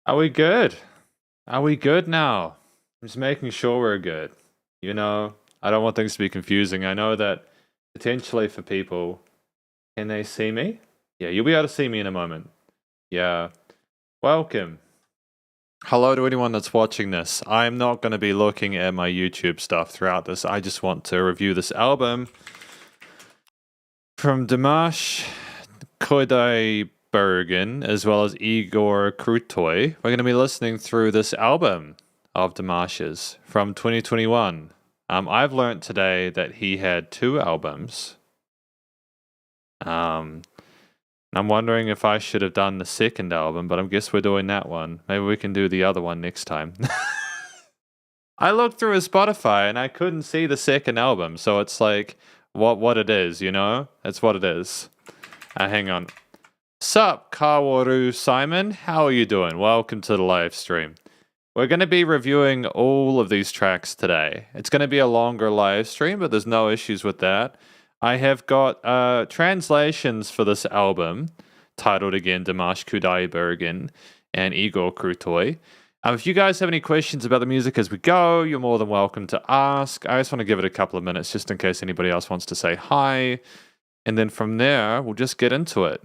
Are we good? Are we good now? I'm just making sure we're good. You know, I don't want things to be confusing. I know that potentially for people, can they see me? Yeah, you'll be able to see me in a moment. Yeah. Welcome. Hello to anyone that's watching this. I'm not going to be looking at my YouTube stuff throughout this. I just want to review this album from Dimash Qudaibergen as well as IGORЬ KRUTOY. We're going to be listening through this album of Dimash's from 2021. I've learned today that he had 2 albums. I'm wondering if I should have done the second album, but I guess we're doing that one. Maybe we can do the other one next time. I looked through his Spotify and I couldn't see the second album, so it's like what it is, you know? That's what it is. Hang on. Sup, Kaworu Simon? How are you doing? Welcome to the live stream. We're going to be reviewing all of these tracks today. It's going to be a longer live stream, but there's no issues with that. I have got translations for this album, titled again Dimash Qudaibergen and IGORЬ KRUTOY. If you guys have any questions about the music as we go, you're more than welcome to ask. I just want to give it a couple of minutes just in case anybody else wants to say hi. And then from there, we'll just get into it.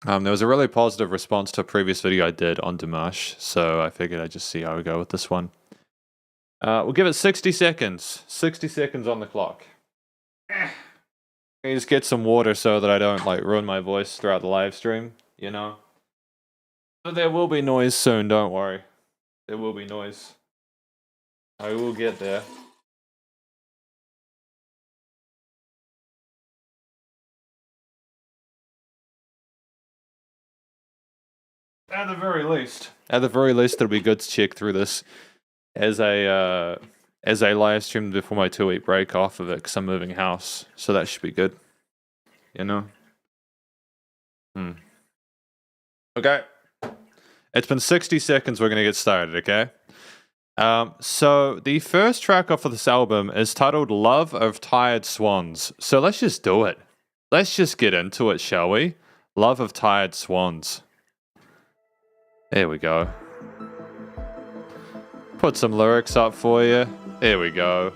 There was a really positive response to a previous video I did on Dimash, so I figured I'd just see how we go with this one. We'll give it 60 seconds. 60 seconds on the clock. I just get some water so that I don't ruin my voice throughout the live stream, you know. But there will be noise soon, don't worry. There will be noise. I will get there. At the very least, it'll be good to check through this as I live streamed before my 2-week break off of it because I'm moving house, so that should be good. You know? Okay. It's been 60 seconds, we're gonna get started, okay? So the first track off of this album is titled Love of Tired Swans. So let's just do it. Let's just get into it, shall we? Love of Tired Swans. There we go. Put some lyrics up for you. There we go.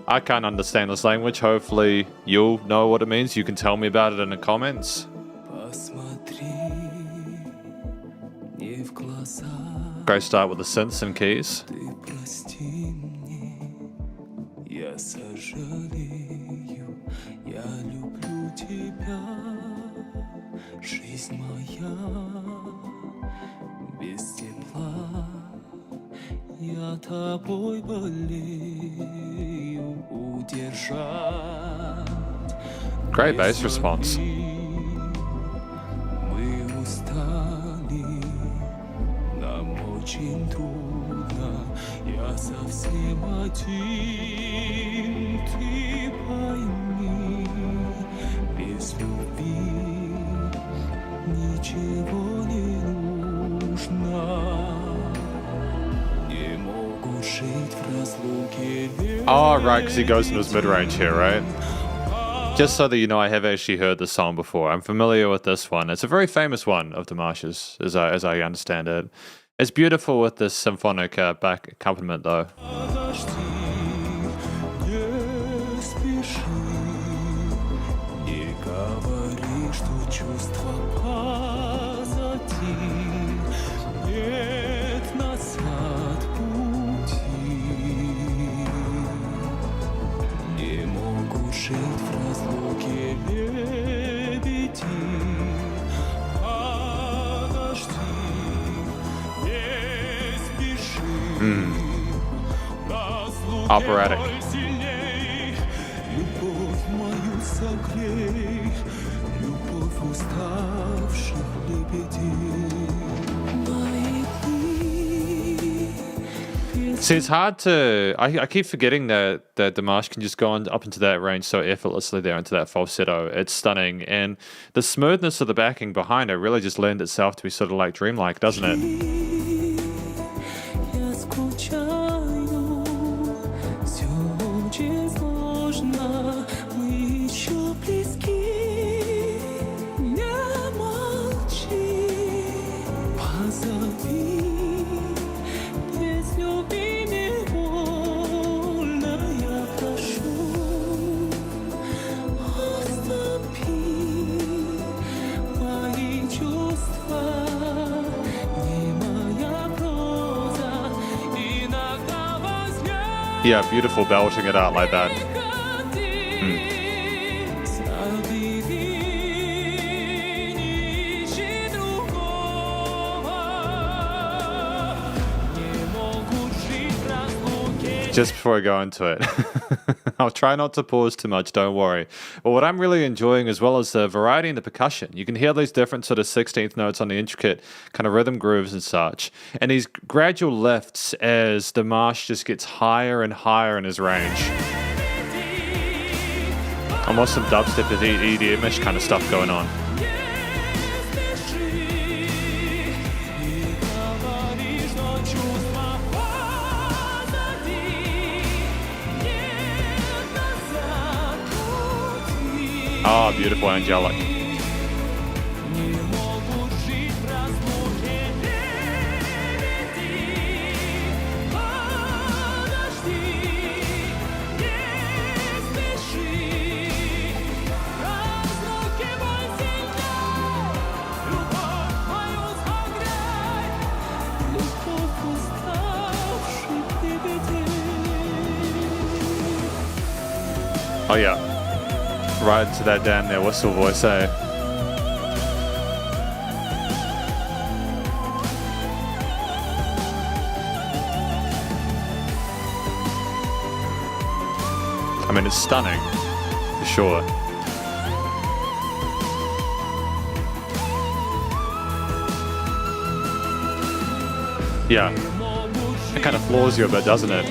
I can't understand this language. Hopefully you'll know what it means. You can tell me about it in the comments. Go start with the synths and keys. Great bass response. Oh, right, because he goes into his mid-range here, right? Just so that you know, I have actually heard this song before. I'm familiar with this one. It's a very famous one of Dimash's, as I understand it. It's beautiful with this symphonic back accompaniment, though. Operatic. See, it's hard to... I keep forgetting that Dimash can just go up into that range so effortlessly there, into that falsetto. It's stunning. And the smoothness of the backing behind it really just lends itself to be sort of like dreamlike, doesn't it? Позови Yeah, beautiful belting it out like that. Just before I go into it, I'll try not to pause too much, don't worry. But what I'm really enjoying as well is the variety in the percussion. You can hear these different sort of 16th notes on the intricate kind of rhythm grooves and such. And these gradual lifts as Dimash just gets higher and higher in his range. Almost some dubstep, EDM-ish kind of stuff going on. Oh, beautiful, angelic. Oh yeah. Right into that down there whistle voice, eh? I mean, it's stunning, for sure. Yeah. It kind of floors you a bit, doesn't it?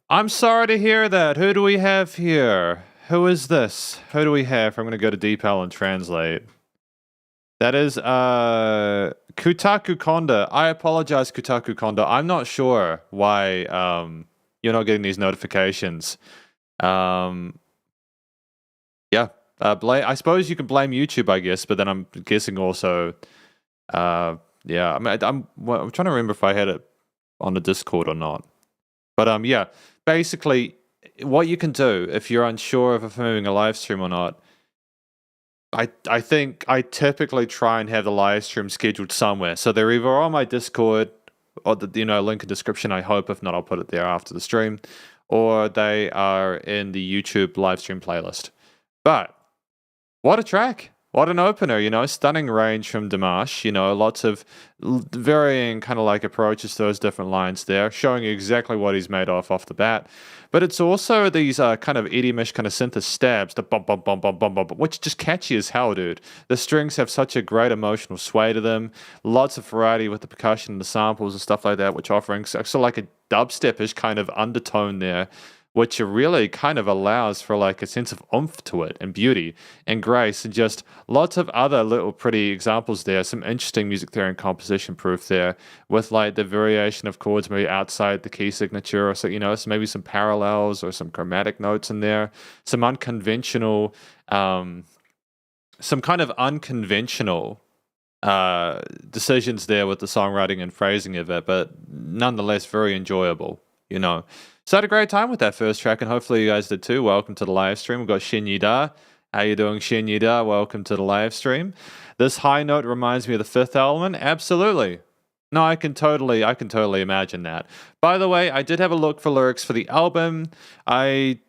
I'm sorry to hear that. Who do we have here? Who is this? Who do we have? I'm going to go to DeepL and translate. That is Kutaku Konda. I apologize, Kutaku Konda. I'm not sure why you're not getting these notifications. Yeah. I suppose you can blame YouTube, I guess, but then I'm guessing also... yeah, I mean, I'm trying to remember if I had it on the Discord or not. But yeah, basically, what you can do if you're unsure if I'm doing a live stream or not, I think I typically try and have the live stream scheduled somewhere. So they're either on my Discord or the link in description, I hope. If not, I'll put it there after the stream. Or they are in the YouTube live stream playlist. But what a track. What an opener, stunning range from Dimash, lots of varying kind of like approaches to those different lines there, showing you exactly what he's made off the bat. But it's also these kind of EDM-ish kind of synth stabs, the bum, bum, bum, bum, bum, bum, which is just catchy as hell, dude. The strings have such a great emotional sway to them, lots of variety with the percussion and the samples and stuff like that, which offering sort of like a dubstep-ish kind of undertone there, which really kind of allows for like a sense of oomph to it and beauty and grace, and just lots of other little pretty examples there. Some interesting music theory and composition proof there with like the variation of chords maybe outside the key signature, or so, so maybe some parallels or some chromatic notes in there, some unconventional, some kind of unconventional decisions there with the songwriting and phrasing of it, but nonetheless very enjoyable, So I had a great time with that first track, and hopefully you guys did too. Welcome to the live stream. We've got Shin Yida. How you doing, Shin Yida? Welcome to the live stream. This high note reminds me of the Fifth Element. Absolutely. No, I can totally imagine that. By the way, I did have a look for lyrics for the album. I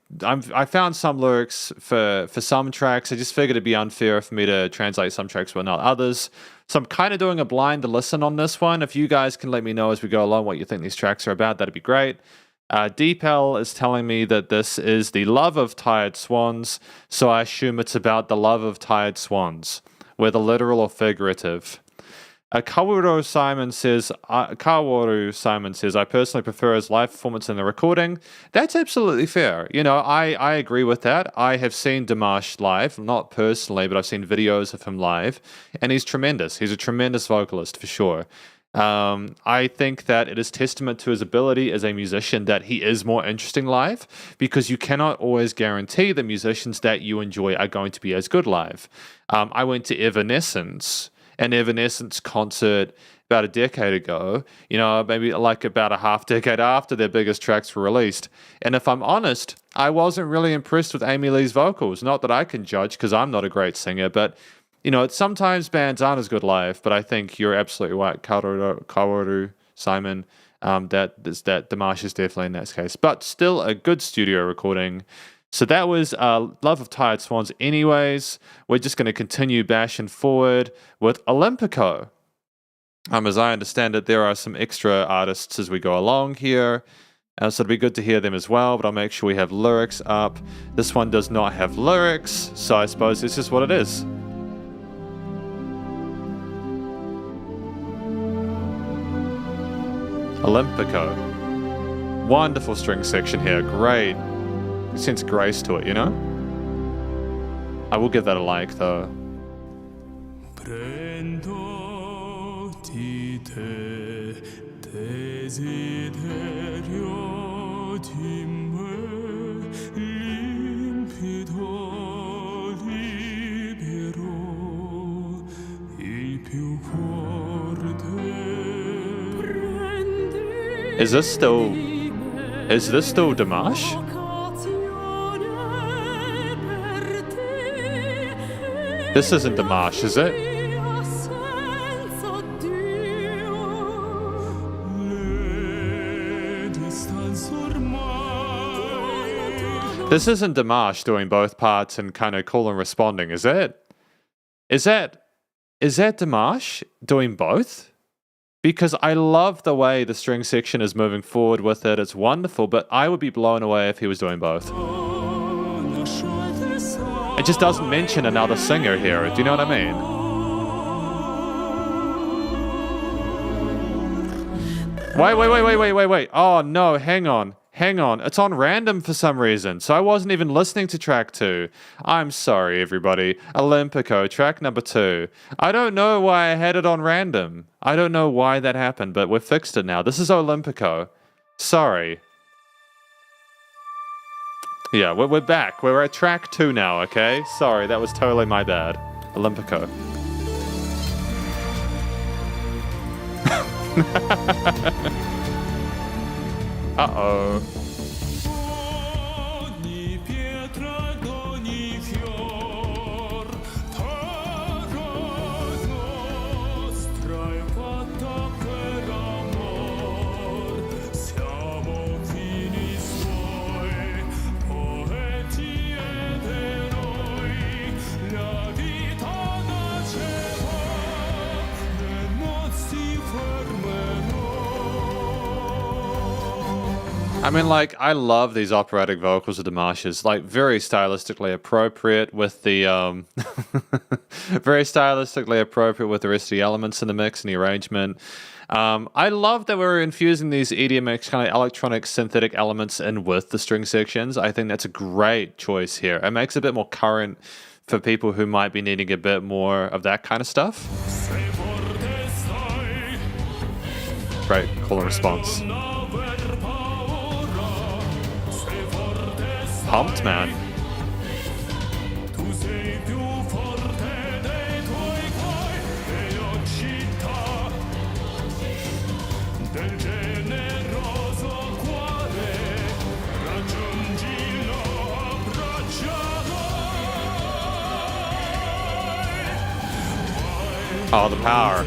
found some lyrics for some tracks. I just figured it'd be unfair for me to translate some tracks but not others. So I'm kind of doing a blind listen on this one. If you guys can let me know as we go along what you think these tracks are about, that'd be great. DeepL is telling me that this is the love of tired swans, so I assume it's about the love of tired swans, whether literal or figurative. Kaworu Simon says, I personally prefer his live performance in the recording. That's absolutely fair. You know, I agree with that. I have seen Dimash live, not personally, but I've seen videos of him live, and he's tremendous. He's a tremendous vocalist for sure. I think that it is testament to his ability as a musician that he is more interesting live, because you cannot always guarantee the musicians that you enjoy are going to be as good live. I went to an Evanescence concert about a decade ago, you know, maybe like about a half decade after their biggest tracks were released. And if I'm honest, I wasn't really impressed with Amy Lee's vocals. Not that I can judge, because I'm not a great singer, but, you know, sometimes bands aren't as good live. But I think you're absolutely right, Kaworu Simon, that Dimash is definitely in that case. But still a good studio recording. So that was Love of Tired Swans anyways. We're just going to continue bashing forward with Olympico. As I understand it, there are some extra artists as we go along here. So it'd be good to hear them as well, but I'll make sure we have lyrics up. This one does not have lyrics, so I suppose it's just what it is. Olympico. Wonderful string section here, great. Sense of grace to it, you know? I will give that a like, though. Is this still Dimash? This isn't Dimash, is it? This isn't Dimash doing both parts and kind of cool and responding, is it? Is that Dimash doing both? Because I love the way the string section is moving forward with it. It's wonderful, but I would be blown away if he was doing both. It just doesn't mention another singer here. Do you know what I mean? Wait. Oh, no, hang on. It's on random for some reason, so I wasn't even listening to track 2. I'm sorry, everybody. Olympico, track number 2. I don't know why I had it on random. I don't know why that happened, but we've fixed it now. This is Olympico. Sorry. Yeah, we're back. We're at track 2 now, okay? Sorry, that was totally my bad. Olympico. Uh-oh. I mean, like, I love these operatic vocals of Dimash's, like, very stylistically appropriate with the, very stylistically appropriate with the rest of the elements in the mix and the arrangement. I love that we're infusing these EDM kind of electronic synthetic elements in with the string sections. I think that's a great choice here. It makes it a bit more current for people who might be needing a bit more of that kind of stuff. Great call and response. Pumped, man. Oh, the power.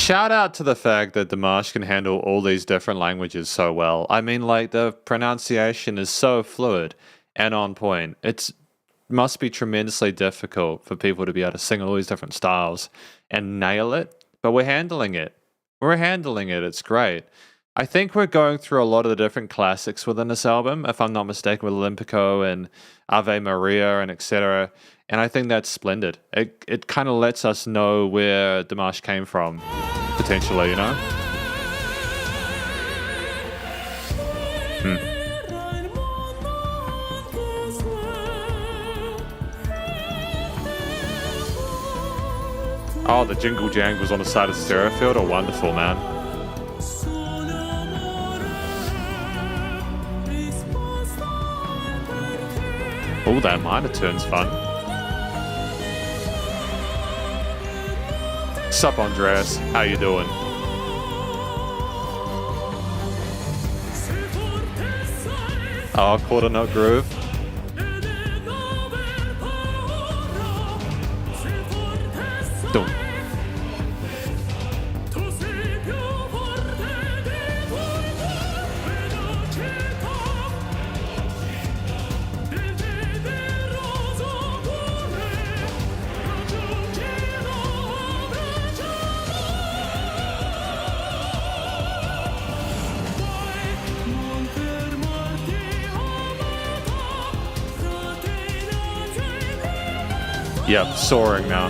Shout out to the fact that Dimash can handle all these different languages so well. I mean, like, the pronunciation is so fluid and on point. It must be tremendously difficult for people to be able to sing all these different styles and nail it, but we're handling it. We're handling it. It's great. I think we're going through a lot of the different classics within this album, if I'm not mistaken, with Olympico and Ave Maria and etc. And I think that's splendid. It kind of lets us know where Dimash came from, potentially, you know? Oh, the jingle jangles on the side of the stereo field are wonderful, man. Oh, that minor turn's fun. Sup, Andreas? How you doing? Oh, quarter note groove. Dum. Yep, soaring now.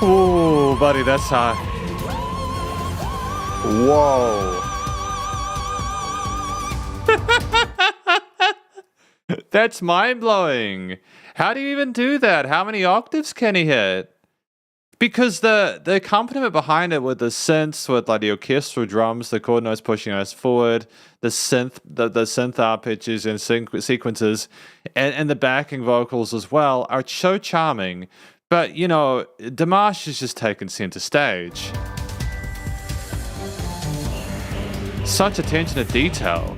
Ooh, buddy, that's high. Whoa. That's mind-blowing. How do you even do that? How many octaves can he hit? Because the accompaniment behind it with the synths, with like the orchestral drums, the chord notes pushing us forward, the synth arpeggios and sequences, and the backing vocals as well are so charming. But, you know, Dimash is just taken center stage. Such attention to detail.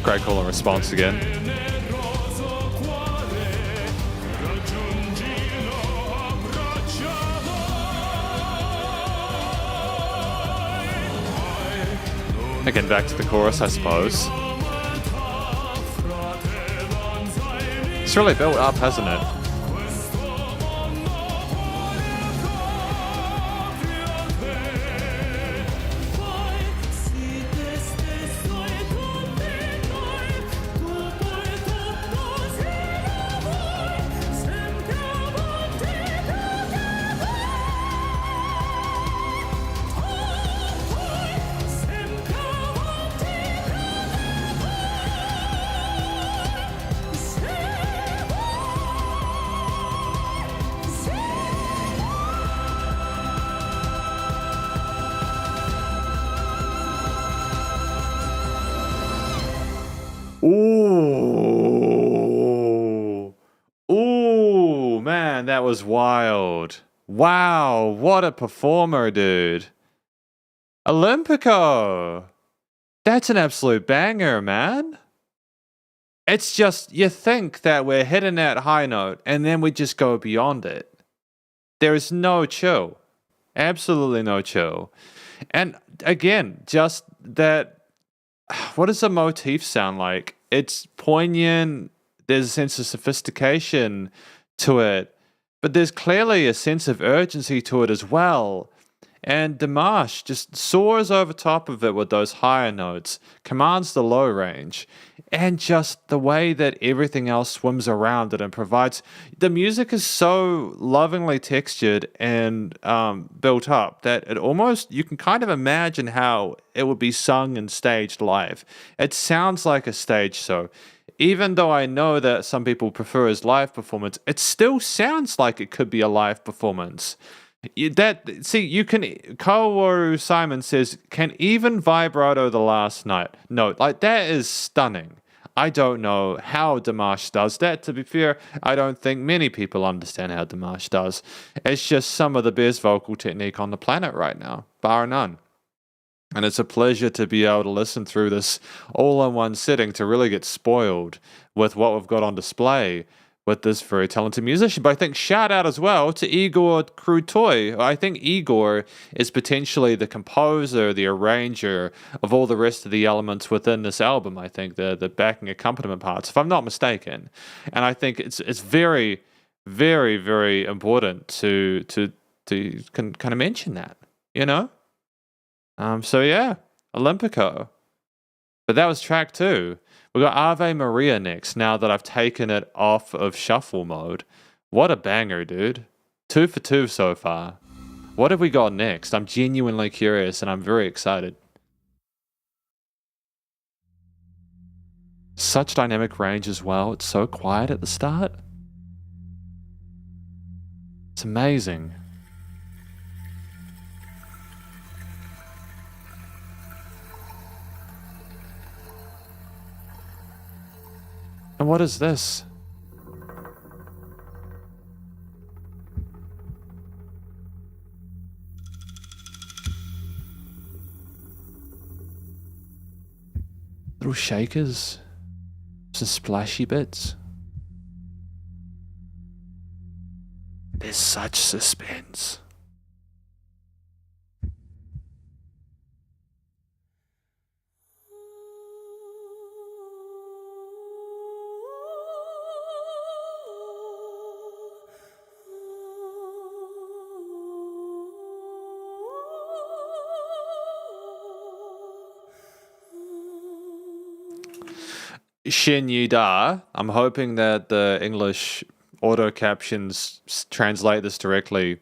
Great call and response again. Again, back to the chorus, I suppose. It's really built up, hasn't it? Ooh. Ooh, man, that was wild. Wow, what a performer, dude. Olympico. That's an absolute banger, man. It's just, you think that we're hitting that high note and then we just go beyond it. There is no chill. Absolutely no chill. And again, just that, what does the motif sound like? It's poignant. There's a sense of sophistication to it, but there's clearly a sense of urgency to it as well. And Dimash just soars over top of it with those higher notes, commands the low range, and just the way that everything else swims around it and provides. The music is so lovingly textured and built up that it almost, you can kind of imagine how it would be sung and staged live. It sounds like a stage show. Even though I know that some people prefer his live performance, it still sounds like it could be a live performance. You can. Kaworu Simon says, can even vibrato the last note. Like, that is stunning. I don't know how Dimash does that. To be fair, I don't think many people understand how Dimash does. It's just some of the best vocal technique on the planet right now, bar none. And it's a pleasure to be able to listen through this all in one sitting, to really get spoiled with what we've got on display with this very talented musician. But I think shout out as well to IGORЬ KRUTOY. I think Igor is potentially the composer, the arranger of all the rest of the elements within this album. I think the backing accompaniment parts, if I'm not mistaken. And I think it's very, very, very important to kind of mention that, you know? So yeah, Olympico. But that was track 2. We got Ave Maria next, now that I've taken it off of shuffle mode. What a banger, dude. 2 for 2 so far. What have we got next? I'm genuinely curious and I'm very excited. Such dynamic range as well. It's so quiet at the start. It's amazing. And what is this? Little shakers. Some splashy bits. There's such suspense. Shin Yida, I'm hoping that the English auto captions translate this directly.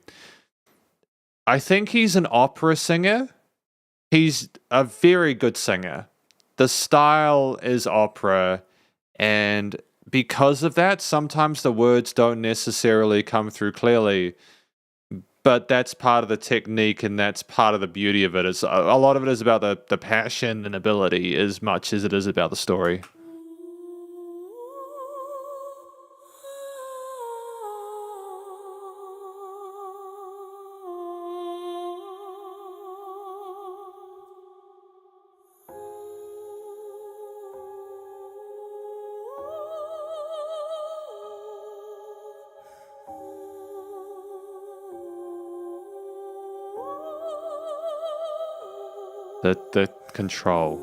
I think he's an opera singer. He's a very good singer. The style is opera, and because of that, sometimes the words don't necessarily come through clearly. But that's part of the technique, and that's part of the beauty of it. Is a lot of it is about the passion and ability as much as it is about the story. The control.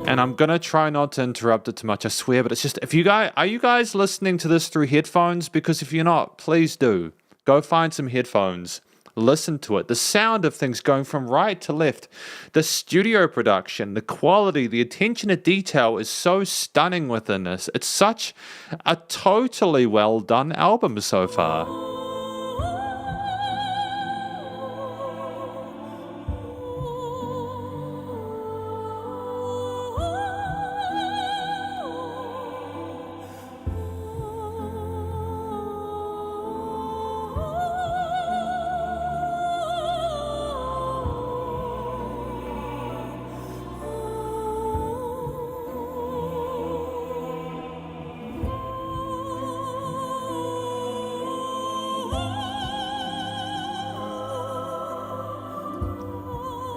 And I'm gonna try not to interrupt it too much, I swear, but it's just, are you guys listening to this through headphones? Because if you're not, please do. Go find some headphones. Listen to it. The sound of things going from right to left. The studio production, the quality, the attention to detail is so stunning within this. It's such a totally well done album so far.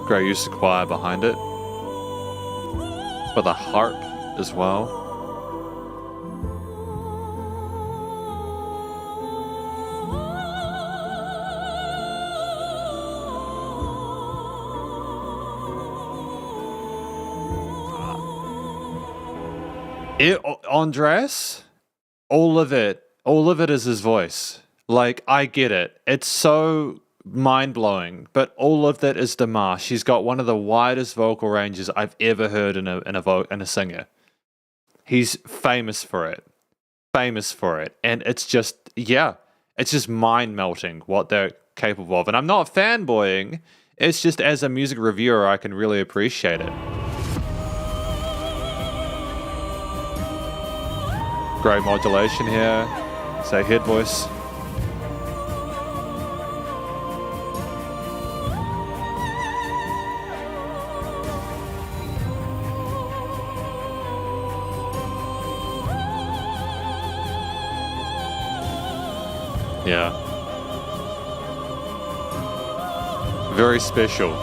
Great use of choir behind it, with a harp as well. Andres, all of it is his voice. Like, I get it. It's so mind-blowing, but all of that is Dimash. He's got one of the widest vocal ranges I've ever heard in a singer. He's famous for it. And it's just, yeah, it's just mind-melting what they're capable of. And I'm not fanboying. It's just, as a music reviewer, I can really appreciate it. Great modulation here. Say head voice. Yeah. Very special.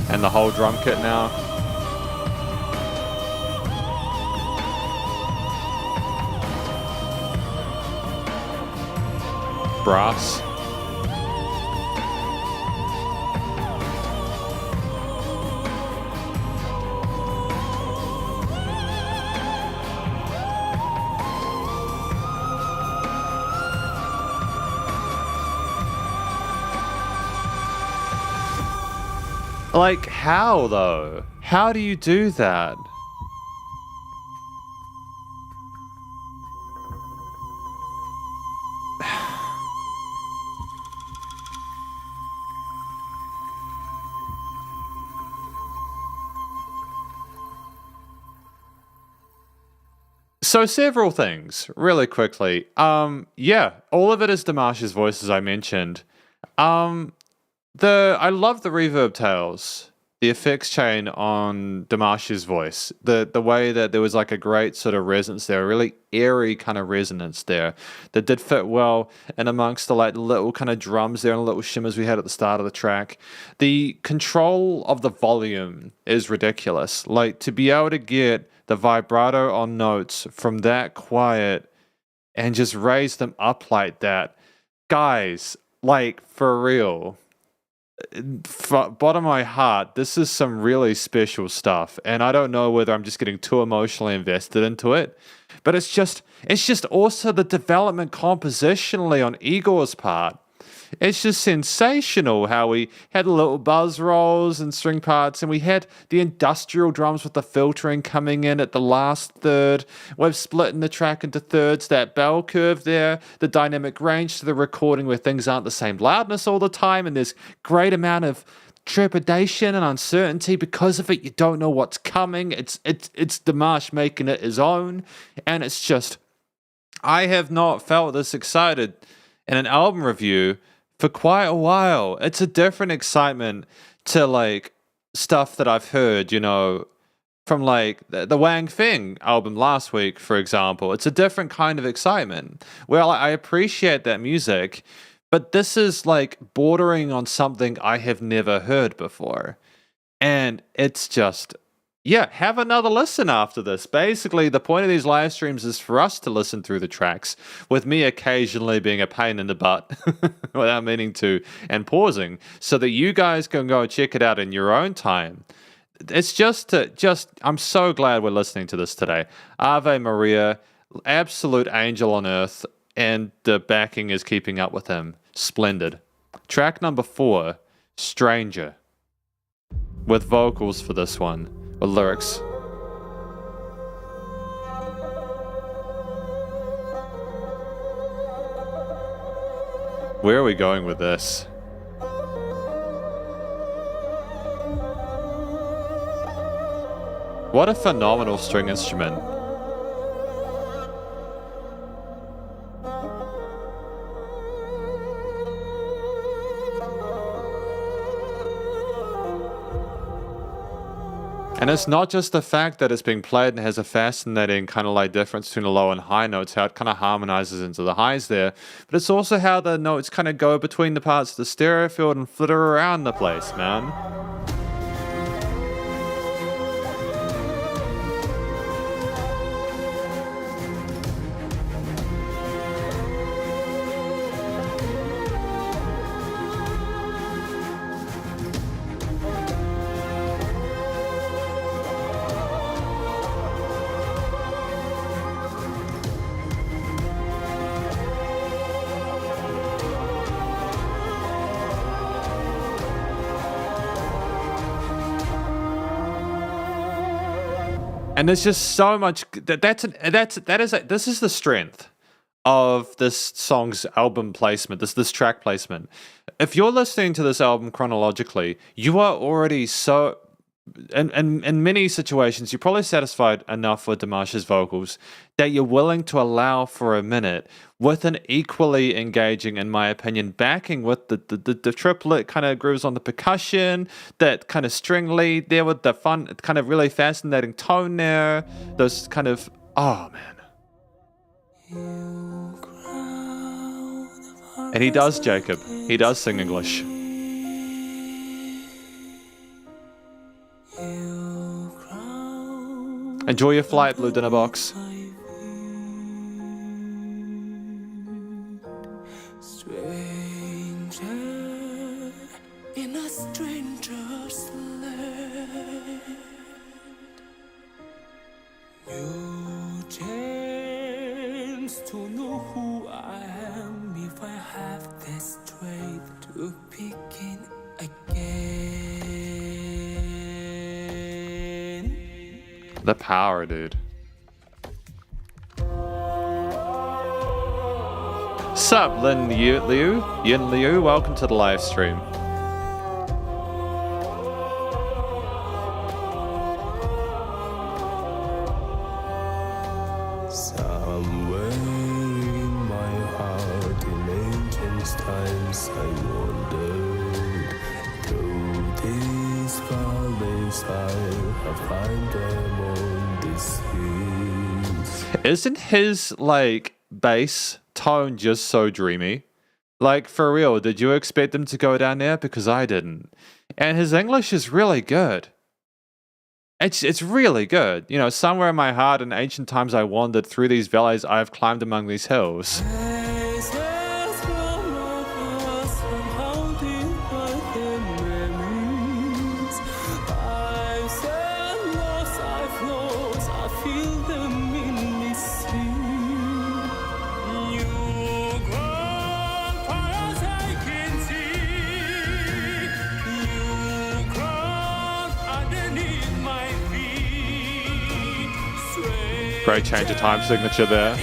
And the whole drum kit now. Brass. Like, how though? How do you do that? So several things, really quickly. Yeah, all of it is Dimash's voice, as I mentioned. I love the reverb tails, the effects chain on Dimash's voice. The way that there was like a great sort of resonance there, a really airy kind of resonance there that did fit well in amongst the like little kind of drums there and little shimmers we had at the start of the track. The control of the volume is ridiculous. Like, to be able to get the vibrato on notes from that quiet and just raise them up like that. Guys, like, for real. Bottom of my heart, this is some really special stuff, and I don't know whether I'm just getting too emotionally invested into it, but it's just also the development compositionally on Igor's part. It's just sensational how we had little buzz rolls and string parts, and we had the industrial drums with the filtering coming in at the last third. We've split the track into thirds, that bell curve there, the dynamic range to the recording where things aren't the same loudness all the time, and there's great amount of trepidation and uncertainty because of it. You don't know what's coming. It's Dimash making it his own, and it's just, I have not felt this excited in an album review for quite a while. It's a different excitement to like stuff that I've heard, you know, from like the Wang Feng album last week, for example. It's a different kind of excitement. Well, I appreciate that music, but this is like bordering on something I have never heard before. And it's just, yeah, have another listen after this. Basically, the point of these live streams is for us to listen through the tracks, with me occasionally being a pain in the butt without meaning to, and pausing, so that you guys can go check it out in your own time. It's just I'm so glad we're listening to this today. Ave Maria, absolute angel on earth, and the backing is keeping up with him. Splendid. Track number 4, Stranger, with vocals for this one. With lyrics. Where are we going with this? What a phenomenal string instrument. And it's not just the fact that it's being played and has a fascinating kind of like difference between the low and high notes, how it kind of harmonizes into the highs there, but it's also how the notes kind of go between the parts of the stereo field and flitter around the place, man. And there's just so much this is the strength of this song's album placement, this track placement. If you're listening to this album chronologically, you are already so in many situations, you're probably satisfied enough with Dimash's vocals that you're willing to allow for a minute with an equally engaging, in my opinion, backing with the triplet kind of grooves on the percussion, that kind of string lead there with the fun, kind of really fascinating tone there, those kind of, oh man. And he does, Jacob. He does sing English. Enjoy your flight, Blue Dinner Box. Stranger in a stranger's land. New chance to know who I am if I have the strength to begin again. The power, dude. Sup, Yin Liu, welcome to the live stream. Somewhere in my heart, in ancient times, I wandered through these valleys. I have climbed them on this hill. Isn't his, like, bass tone just so dreamy? Like, for real, did you expect him to go down there? Because I didn't. And his English is really good. It's really good. You know, somewhere in my heart in ancient times I wandered through these valleys, I have climbed among these hills. Great change of time signature there.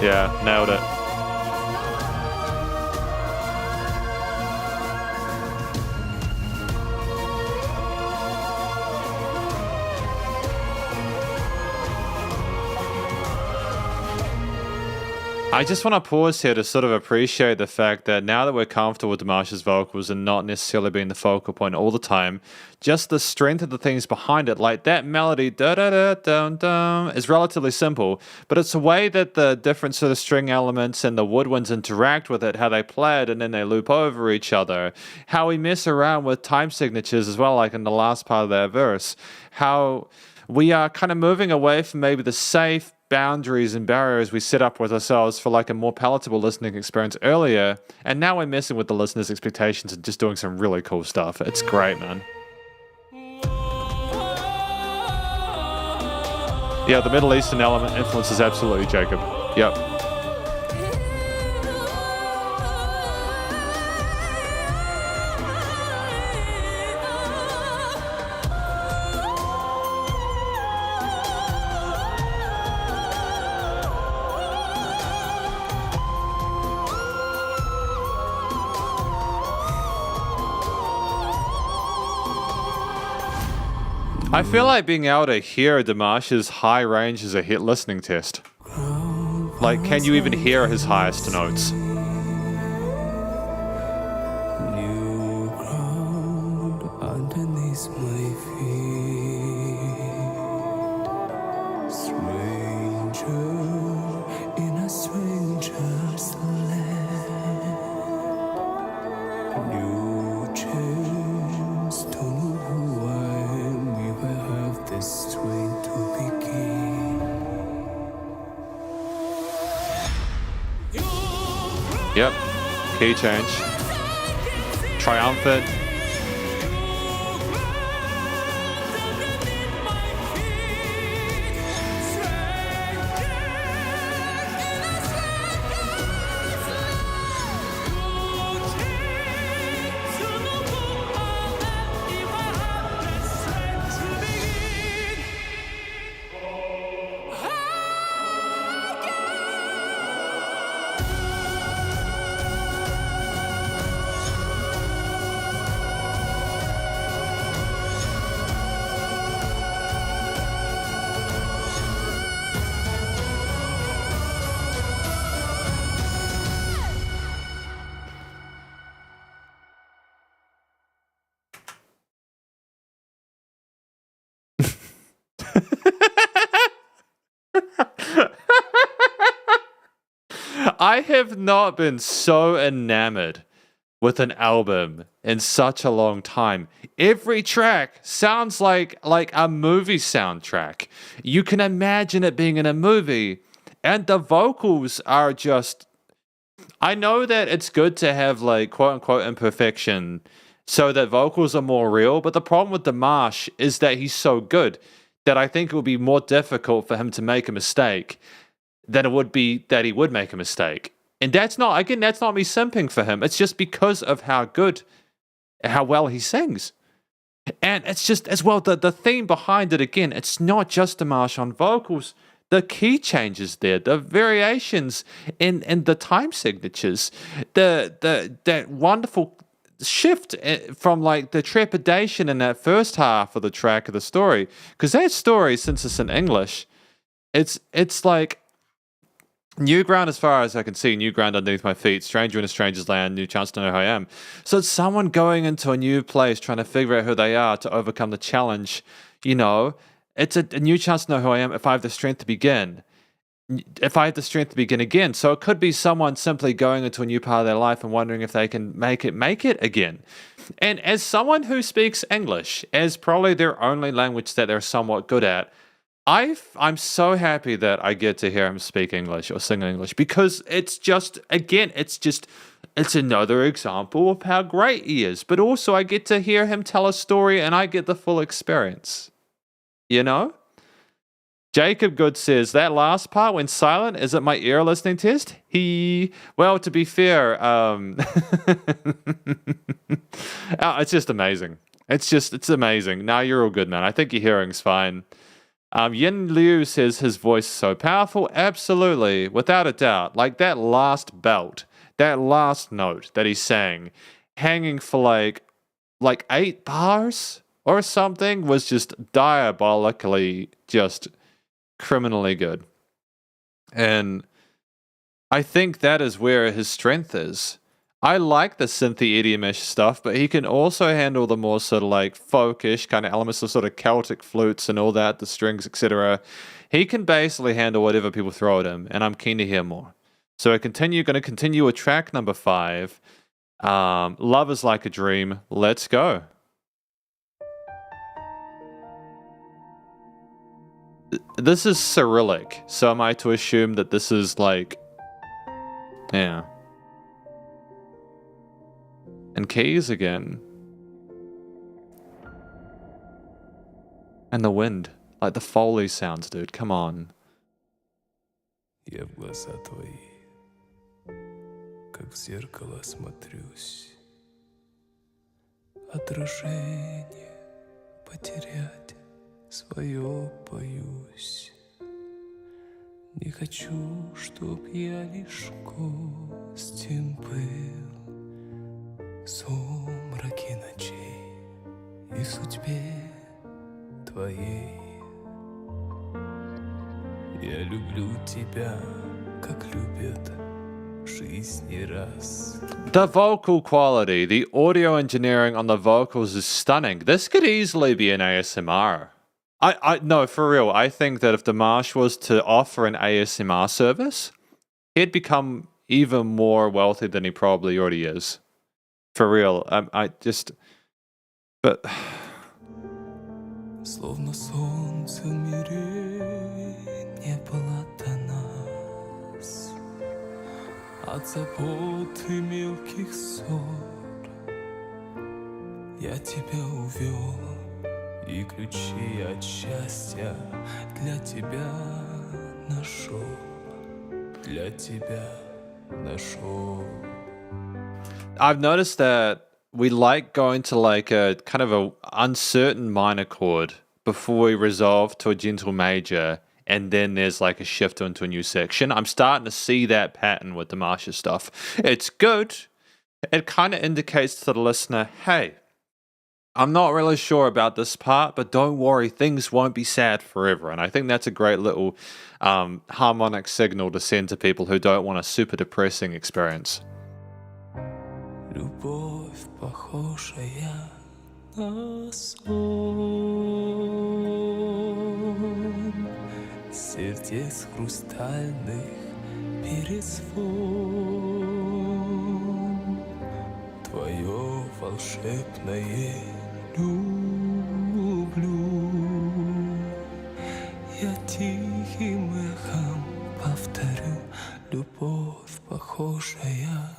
Yeah, nailed it. I just want to pause here to sort of appreciate the fact that now that we're comfortable with Dimash's vocals and not necessarily being the focal point all the time, just the strength of the things behind it, like that melody, da-da-da-dum-dum, is relatively simple, but it's the way that the different sort of string elements and the woodwinds interact with it, how they play it, and then they loop over each other, how we mess around with time signatures as well, like in the last part of that verse, how we are kind of moving away from maybe the safe boundaries and barriers we set up with ourselves for like a more palatable listening experience earlier, and now we're messing with the listener's expectations and just doing some really cool stuff. It's great, man. Yeah, the Middle Eastern element influences absolutely Jacob. Yep. I feel like being able to hear Dimash's high range is a hit listening test. Like, can you even hear his highest notes? New ground underneath my feet. Stranger in a stranger's land. New chance to know who I am if I have the strength to begin. Yep. Key change. Triumphant. I have not been so enamored with an album in such a long time. Every track sounds like a movie soundtrack. You can imagine it being in a movie, and the vocals are just... I know that it's good to have like quote unquote imperfection so that vocals are more real, but the problem with Dimash is that he's so good that I think it would be more difficult for him to make a mistake than it would be that he would make a mistake. And that's not, again, that's not me simping for him. It's just because of how well he sings. And it's just, as well, the theme behind it, again, it's not just Dimash on vocals. The key changes there, the variations in the time signatures, that wonderful shift from like the trepidation in that first half of the track of the story. Because that story, since it's in English, it's like new ground as far as I can see, new ground underneath my feet, stranger in a stranger's land, new chance to know who I am. So it's someone going into a new place, trying to figure out who they are to overcome the challenge. You know, it's a new chance to know who I am if I have the strength to begin. If I have the strength to begin again. So it could be someone simply going into a new part of their life and wondering if they can make it again. And as someone who speaks English, as probably their only language that they're somewhat good at, I'm so happy that I get to hear him speak English or sing English, because it's just, again, it's another example of how great he is. But also I get to hear him tell a story and I get the full experience. You know? Jacob Good says, that last part went silent. Is it my ear listening test? Well, to be fair, it's just amazing. It's amazing. Now you're all good, man. I think your hearing's fine. Yin Liu says his voice is so powerful. Absolutely, without a doubt. Like that last belt, that last note that he sang, hanging for like 8 bars or something, was just diabolically, just criminally good. And I think that is where his strength is. I like the synthy EDM-ish stuff, but he can also handle the more sort of like folkish kind of elements, the sort of Celtic flutes and all that, the strings, etc. He can basically handle whatever people throw at him, and I'm keen to hear more. So going to continue with track number 5, Love is Like a Dream. Let's go. This is Cyrillic, so am I to assume that this is like... Yeah. And keys again. And the wind. Like the Foley sounds, dude. Come on. Я в глаза твои, как в зеркало смотрюсь. Отражение потерять свое боюсь. Не хочу, чтоб я лишь гостем был в сумраке ночей и судьбе твоей. Я люблю тебя, как любят жизни раз. The vocal quality, the audio engineering on the vocals is stunning. This could easily be an ASMR. No, for real. I think that if Dimash was to offer an ASMR service, he'd become even more wealthy than he probably already is. For real. But... Словно солнце в мире не было до нас. От забот и мелких ссор я тебя увел, и ключи от счастья для тебя нашел, для тебя нашел. I've noticed that we like going to like a kind of a uncertain minor chord before we resolve to a gentle major, and then there's like a shift into a new section. I'm starting to see that pattern with Dimash's stuff. It's good. It kind of indicates to the listener, hey, I'm not really sure about this part, but don't worry, things won't be sad forever. And I think that's a great little harmonic signal to send to people who don't want a super depressing experience. Любовь, похожая на сон, сердец хрустальных перезвон. Твое волшебное люблю. Я тихим эхом повторю, любовь похожая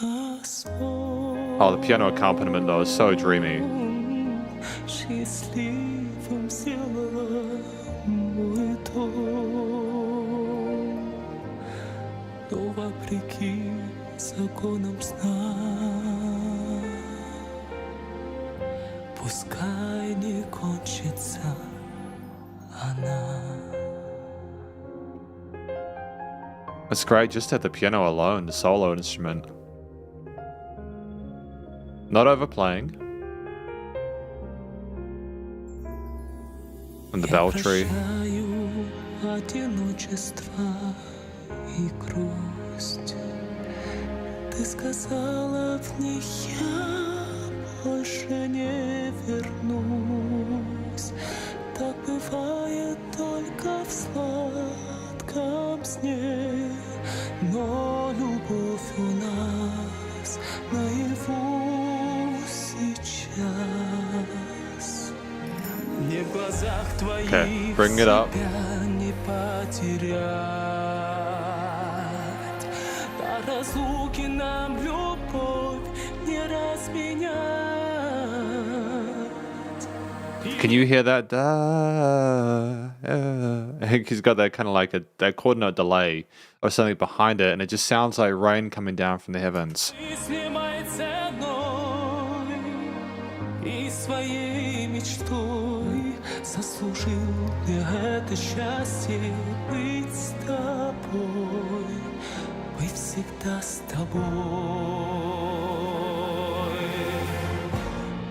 на сон. Oh, the piano accompaniment though is so dreamy. Счастливым сделала мой дом, но вопреки законам сна, пускай не кончится она. It's great just at the piano alone, the solo instrument. Not overplaying. And the bell tree. Я прощаю одиночество и грусть. Ты сказала в них, я больше не вернусь. Так бывает только в сладком сне, но любовь у нас наяву сейчас. Не в глазах твоих bring it up. себя не потерять. По разлуке нам любовь не разменять. Can you hear that? He's got that kind of like that chord note delay or something behind it, and it just sounds like rain coming down from the heavens. Мысли моей ценой и своей мечтой заслужил я это счастье быть с тобой, быть всегда с тобой.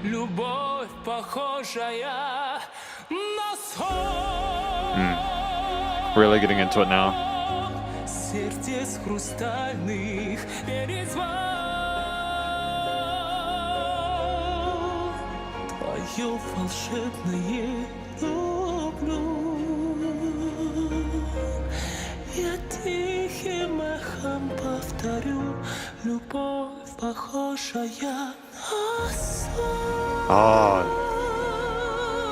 Любовь похожая на сон. Really getting into it now. Сердец хрустальных перезвон. Твое волшебное люблю. Я тихим эхом повторю, любовь похожая на сон. Oh,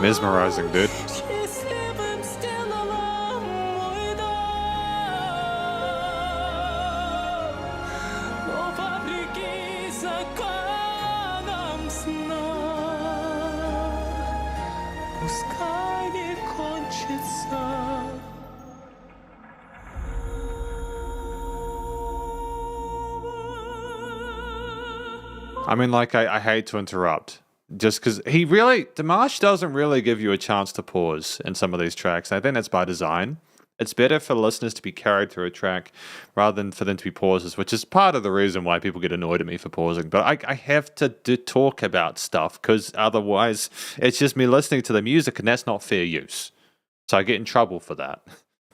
mesmerizing, dude. Счастливым сделала мой дом, но вопреки законам сна, пускай не кончится. I mean, like, I hate to interrupt. Just because Dimash doesn't really give you a chance to pause in some of these tracks. I think that's by design. It's better for listeners to be carried through a track rather than for them to be pauses, which is part of the reason why people get annoyed at me for pausing. But I have to talk about stuff because otherwise it's just me listening to the music, and that's not fair use. So I get in trouble for that.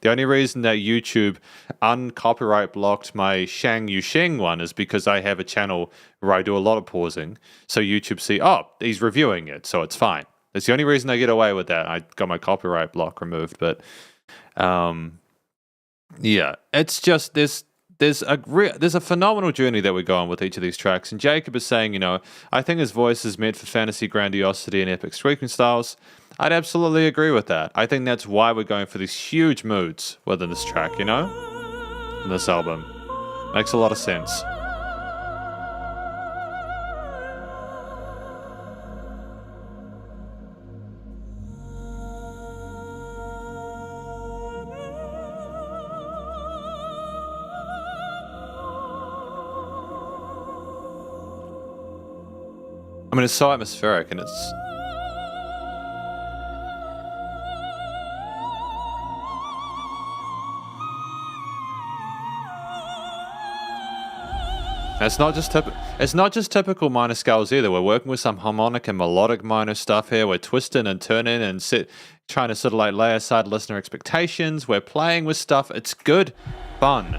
The only reason that YouTube uncopyright blocked my Shang Yusheng one is because I have a channel where I do a lot of pausing. So YouTube see, oh, he's reviewing it, so it's fine. That's the only reason I get away with that. I got my copyright block removed, but yeah, it's just there's a phenomenal journey that we go on with each of these tracks. And Jacob is saying, I think his voice is meant for fantasy grandiosity and epic streaking styles. I'd absolutely agree with that. I think that's why we're going for these huge moods within this track, in this album. Makes a lot of sense. I mean, it's so atmospheric, and it's... It's not just typical minor scales either. We're working with some harmonic and melodic minor stuff here. We're twisting and turning and trying to sort of like lay aside listener expectations. We're playing with stuff. It's good fun.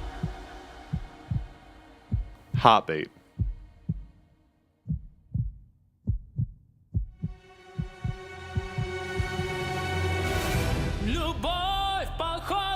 Heartbeat. Любовь похожа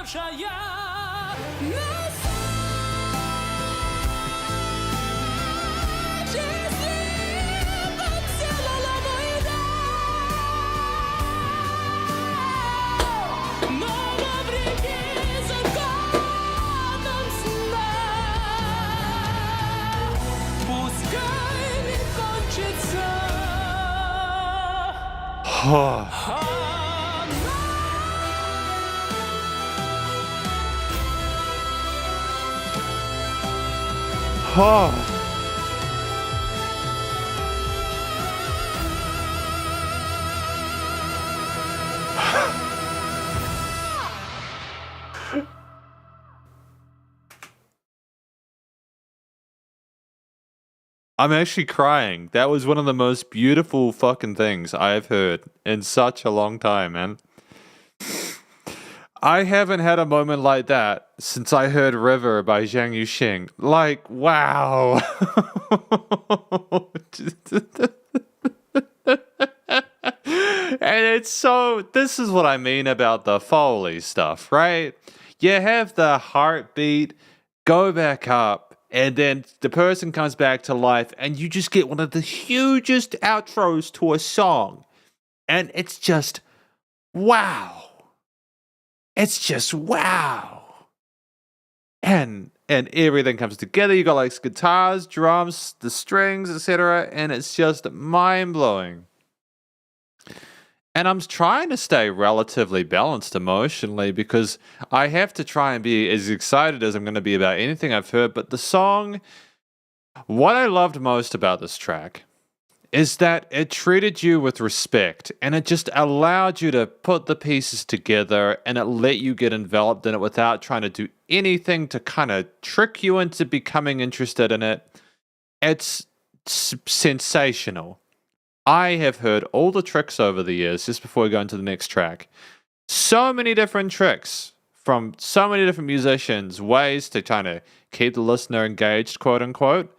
I'm actually crying. That was one of the most beautiful fucking things I've heard in such a long time, man. I haven't had a moment like that since I heard River by Zhang Yuxing. Like, wow. And it's so, this is what I mean about the Foley stuff, right? You have the heartbeat go back up, and then the person comes back to life, and you just get one of the hugest outros to a song. And it's just, wow. It's just, wow. And everything comes together. You got like guitars, drums, the strings, etc. And it's just mind-blowing. And I'm trying to stay relatively balanced emotionally because I have to try and be as excited as I'm going to be about anything I've heard. But the song, what I loved most about this track is that it treated you with respect and it just allowed you to put the pieces together and it let you get enveloped in it without trying to do anything to kind of trick you into becoming interested in it. It's sensational. I have heard all the tricks over the years, just before we go into the next track. So many different tricks from so many different musicians, ways to kind of keep the listener engaged, quote unquote.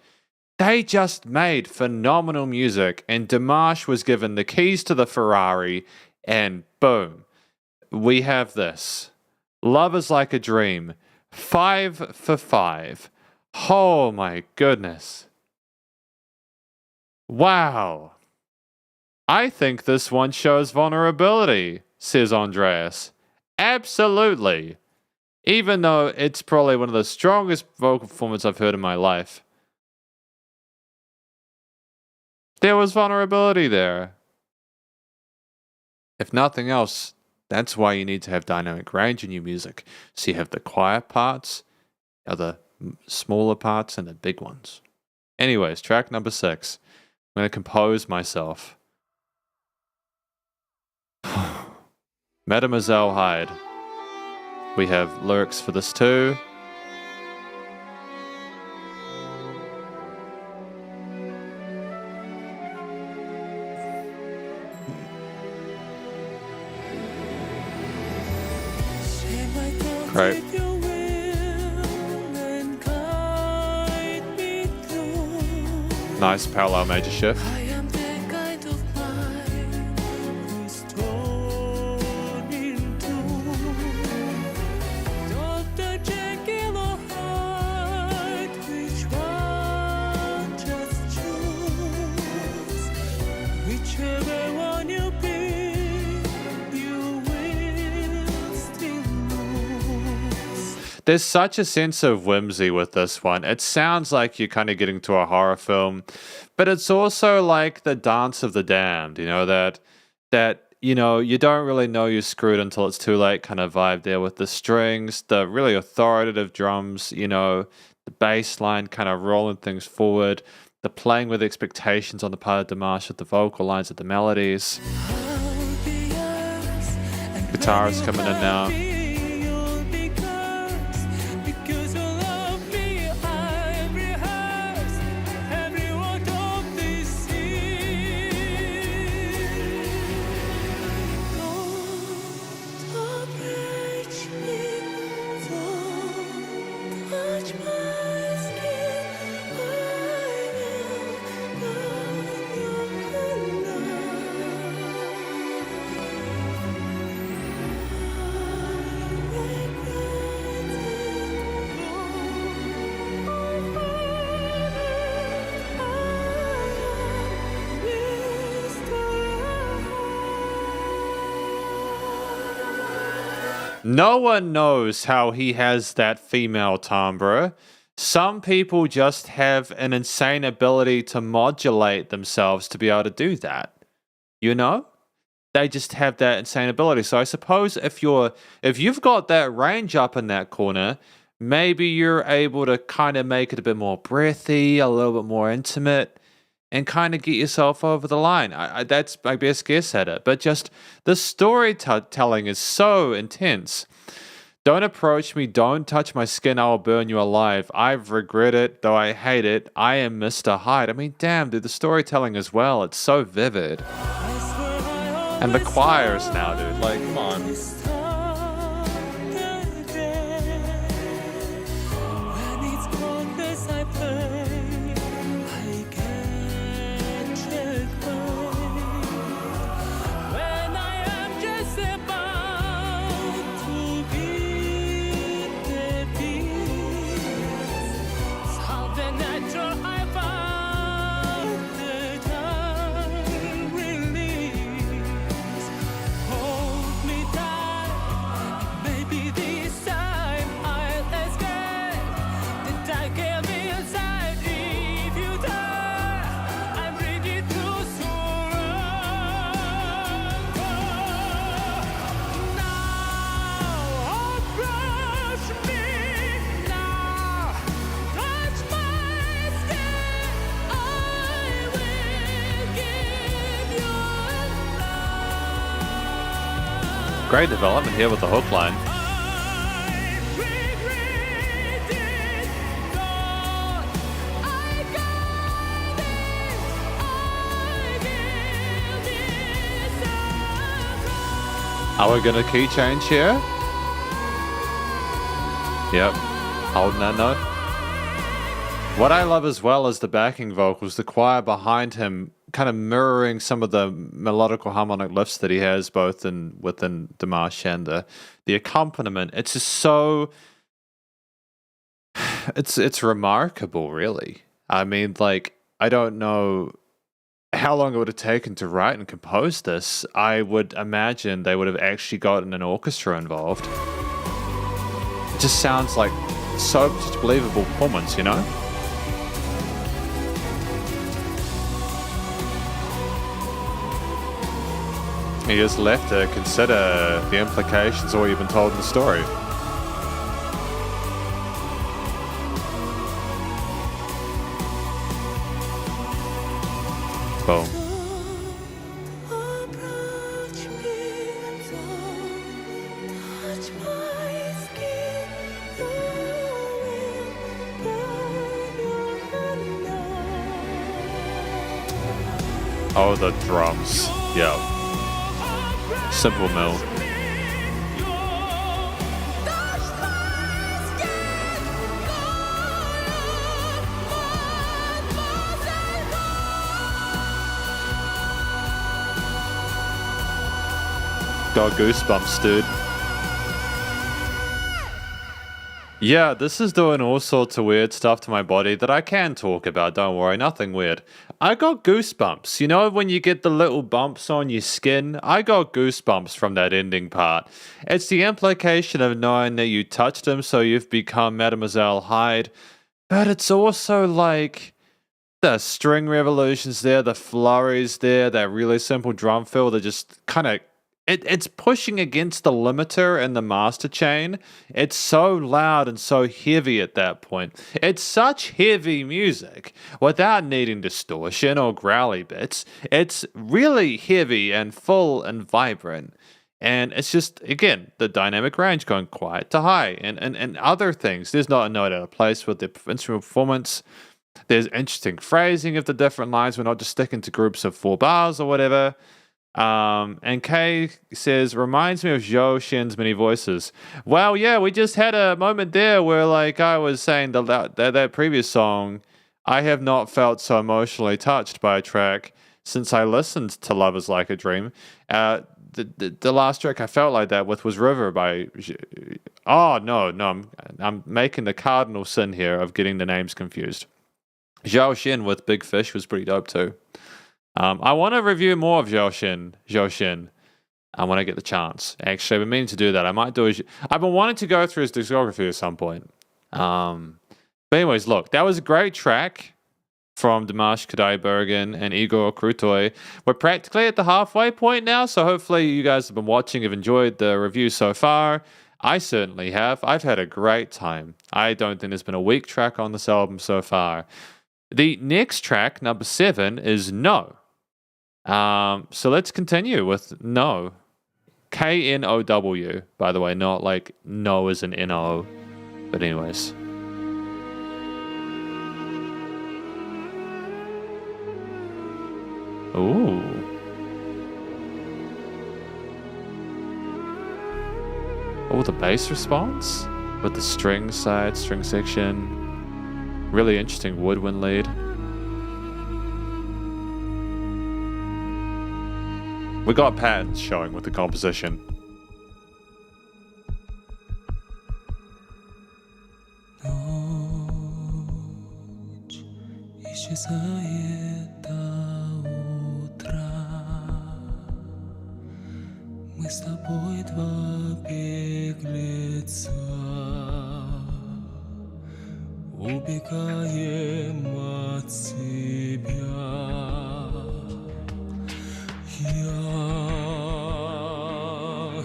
They just made phenomenal music, and Dimash was given the keys to the Ferrari, and boom, we have this. Love is Like a Dream. 5 for 5. Oh my goodness. Wow. I think this one shows vulnerability, says Andreas. Absolutely. Even though it's probably one of the strongest vocal performances I've heard in my life. There was vulnerability there. If nothing else, that's why you need to have dynamic range in your music. So you have the quiet parts, the smaller parts, and the big ones. Anyways, track number 6. I'm going to compose myself. Mademoiselle Hyde. We have lyrics for this too. Right. Nice parallel major shift. There's such a sense of whimsy with this one. It sounds like you're kind of getting to a horror film, but it's also like the Dance of the Damned, you know, that you know, you don't really know you're screwed until it's too late kind of vibe there with the strings, the really authoritative drums, you know, the bass line kind of rolling things forward, the playing with expectations on the part of Dimash with the vocal lines of the melodies. Guitars coming in now. No one knows how he has that female timbre. Some people just have an insane ability to modulate themselves to be able to do that. You know? They just have that insane ability. So I suppose if you've got that range up in that corner, maybe you're able to kind of make it a bit more breathy, a little bit more intimate, and kind of get yourself over the line. That's my best guess at it. But just the storytelling is so intense. Don't approach me. Don't touch my skin. I will burn you alive. I regret it, though I hate it. I am Mr. Hyde. I mean, damn, dude, the storytelling as well. It's so vivid. And the choirs now, dude. Like, come on. Great development here with the hook line. Are we gonna key change here? Yep, holding that note. What I love as well is the backing vocals, the choir behind him kind of mirroring some of the melodical harmonic lifts that he has both within Dimash and the accompaniment. It's just so it's remarkable, really. I mean, like, I don't know how long it would have taken to write and compose this. I would imagine they would have actually gotten an orchestra involved. It just sounds like such a believable performance, you know? He is left to consider the implications of what you've been told in the story. Boom. Oh, the drums. Yeah. Simple mill. Got goosebumps, dude. Yeah, this is doing all sorts of weird stuff to my body that I can talk about, don't worry, nothing weird. I got goosebumps. You know when you get the little bumps on your skin? I got goosebumps from that ending part. It's the implication of knowing that you touched him, so you've become Mademoiselle Hyde. But it's also like the string revolutions there, the flurries there, that really simple drum fill that just kind of it's pushing against the limiter and the master chain. It's so loud and so heavy at that point. It's such heavy music without needing distortion or growly bits. It's really heavy and full and vibrant. And it's just, again, the dynamic range going quiet to high and other things. There's not a note out of place with the instrumental performance. There's interesting phrasing of the different lines. We're not just sticking to groups of 4 bars or whatever. And Kay says, reminds me of Zhou Shen's many voices. Well, yeah, we just had a moment there where, like I was saying, that previous song, I have not felt so emotionally touched by a track since I listened to Love Is Like a Dream. The last track I felt like that with was River by... Oh, no, I'm making the cardinal sin here of getting the names confused. Zhou Shen with Big Fish was pretty dope too. I want to review more of Zhou Shen. when I get the chance. Actually, I've been meaning to do that. I might do. I've been wanting to go through his discography at some point. But anyways, look, that was a great track from Dimash Qudaibergen and IGORЬ KRUTOY. We're practically at the halfway point now, so hopefully you guys have been watching, have enjoyed the review so far. I certainly have. I've had a great time. I don't think there's been a weak track on this album so far. The next track, number 7, is No. So let's continue with No. K-N-O-W, by the way, not like no as an N-O. But anyways. Ooh. Oh, the bass response with the string side, string section. Really interesting woodwind lead. We got patterns showing with the composition. Мы с тобой два беглеца, убегаем от себя. Я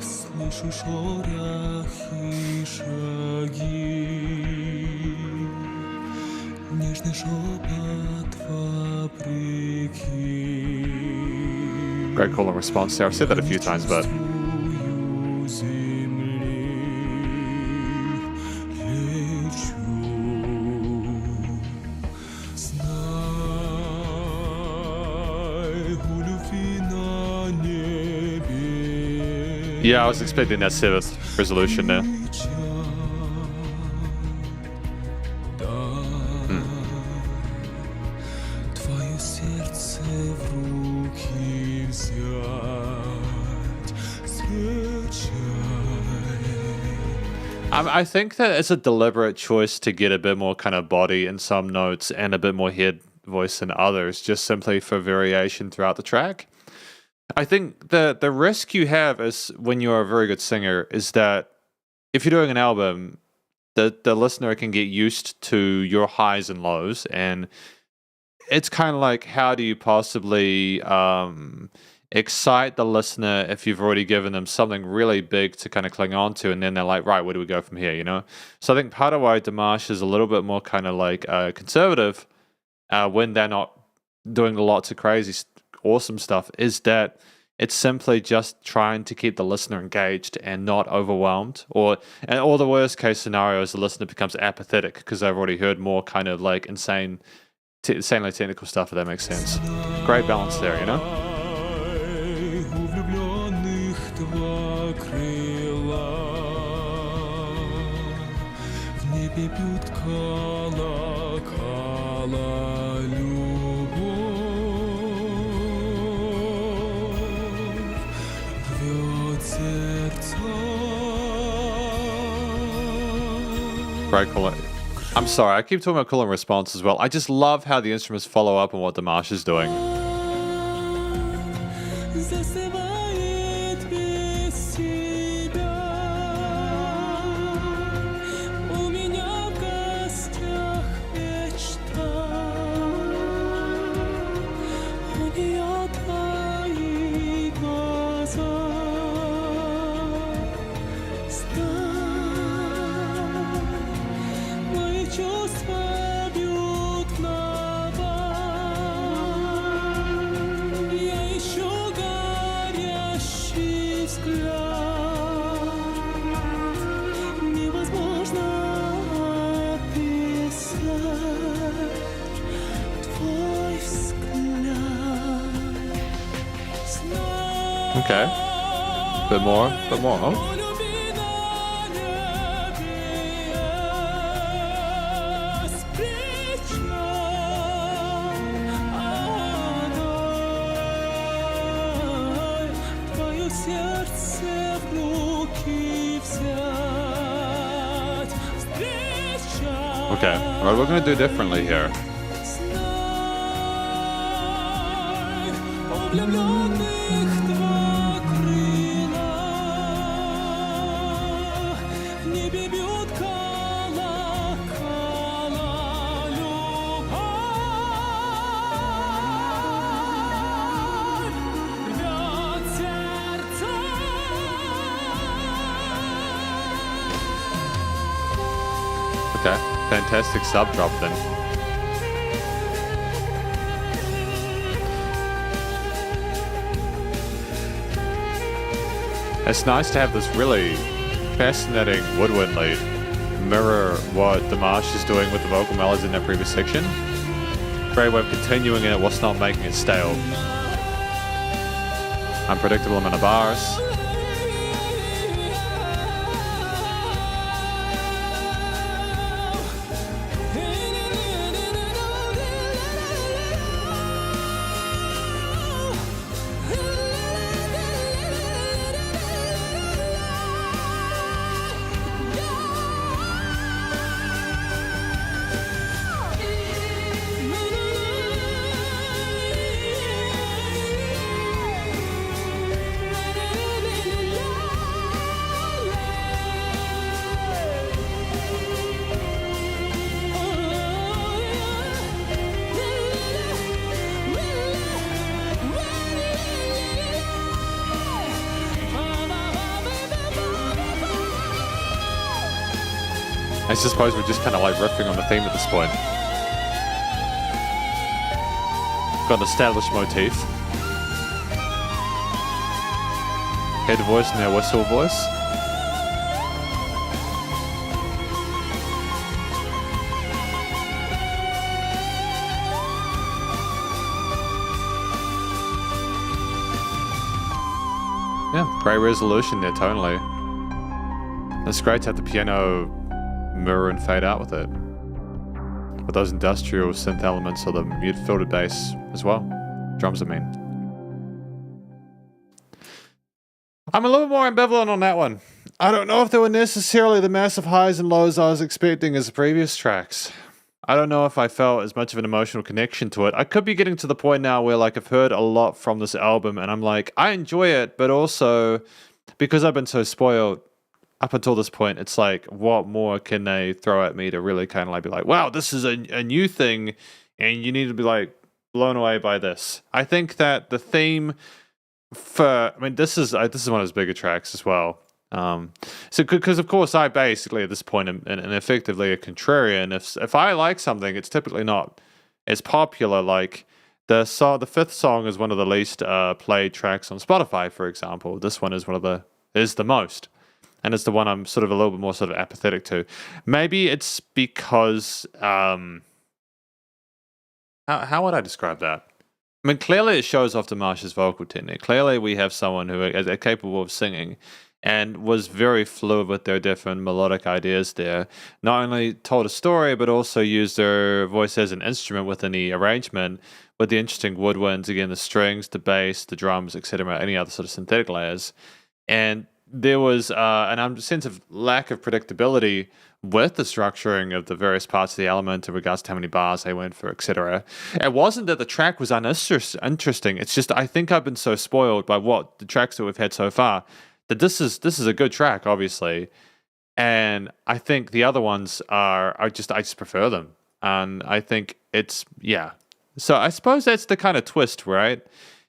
слышу шорохи, шаги, нежный шепот вопреки. Great call and response there. I've said that a few times, but yeah, I was expecting that 7th resolution there. I think that it's a deliberate choice to get a bit more kind of body in some notes and a bit more head voice in others, just simply for variation throughout the track. I think the risk you have is when you're a very good singer is that if you're doing an album, the listener can get used to your highs and lows, and it's kind of like, how do you possibly excite the listener if you've already given them something really big to kind of cling on to, and then they're like, right, where do we go from here, you know? So I think part of why Dimash is a little bit more kind of like conservative when they're not doing lots of crazy, awesome stuff, is that it's simply just trying to keep the listener engaged and not overwhelmed. Or the worst case scenario is the listener becomes apathetic because they've already heard more kind of like insanely technical stuff, if that makes sense. Great balance there, you know? Great call. I'm sorry, I keep talking about call and response as well. I just love how the instruments follow up on what Dimash is doing. Okay. Bit more. Oh. Okay, alright, we're gonna do differently here. Okay, fantastic sub drop then. It's nice to have this really fascinating woodwind lead mirror what Dimash is doing with the vocal melodies in that previous section. Great way of continuing it whilst not making it stale. Unpredictable amount of bars. I suppose we're just kind of like riffing on the theme at this point. Got an established motif. Head voice and now whistle voice. Yeah, great resolution there tonally. It's great to have the piano mirror and fade out with it. With those industrial synth elements or the mute filtered bass as well. Drums, I mean. I'm a little more ambivalent on that one. I don't know if they were necessarily the massive highs and lows I was expecting as the previous tracks. I don't know if I felt as much of an emotional connection to it. I could be getting to the point now where like I've heard a lot from this album and I'm like, I enjoy it, but also because I've been so spoiled up until this point, it's like, what more can they throw at me to really kind of like be like, wow, this is a new thing and you need to be like blown away by this. I think that the theme for, I mean, this is one of his bigger tracks as well. So because of course I basically at this point am effectively a contrarian. If I like something, it's typically not as popular. Like the fifth song is one of the least played tracks on Spotify, for example. This one is the most. And it's the one I'm sort of a little bit more sort of apathetic to. Maybe it's because, how would I describe that? I mean, clearly it shows off Dimash's vocal technique. Clearly we have someone who is capable of singing and was very fluid with their different melodic ideas there. Not only told a story, but also used their voice as an instrument within the arrangement with the interesting woodwinds, again, the strings, the bass, the drums, etc., any other sort of synthetic layers. And there was a sense of lack of predictability with the structuring of the various parts of the element in regards to how many bars they went for, etc. It wasn't that the track was uninteresting. It's just I think I've been so spoiled by what the tracks that we've had so far that this is a good track, obviously, and I think the other ones I just prefer them, and I think it's yeah. So I suppose that's the kind of twist, right?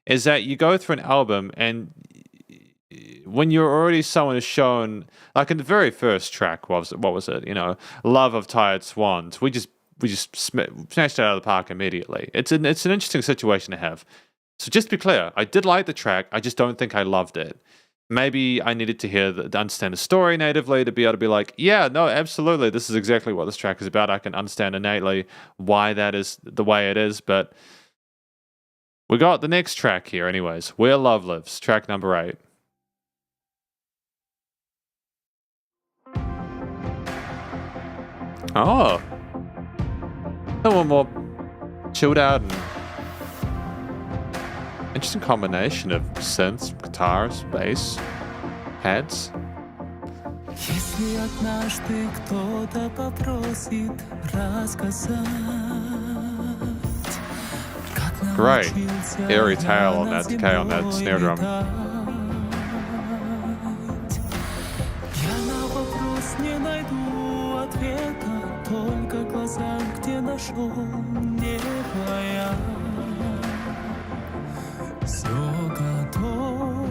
Is that you go through an album and when you're already someone who's shown, like in the very first track, what was it? You know, Love of Tired Swans. We just smashed it out of the park immediately. It's an interesting situation to have. So just to be clear, I did like the track. I just don't think I loved it. Maybe I needed to understand the story natively to be able to be like, yeah, no, absolutely, this is exactly what this track is about. I can understand innately why that is the way it is. But we got the next track here, anyways. Where Love Lives, track number 8. Oh, a little more chilled out and interesting combination of synths, guitars, bass, pads. Если однажды кто-то попросит рассказать, как Great, научился airy tail я on на that decay on that snare drum. Я на вопрос не найду ответа, только в глазах, где нашел небо я. Все готов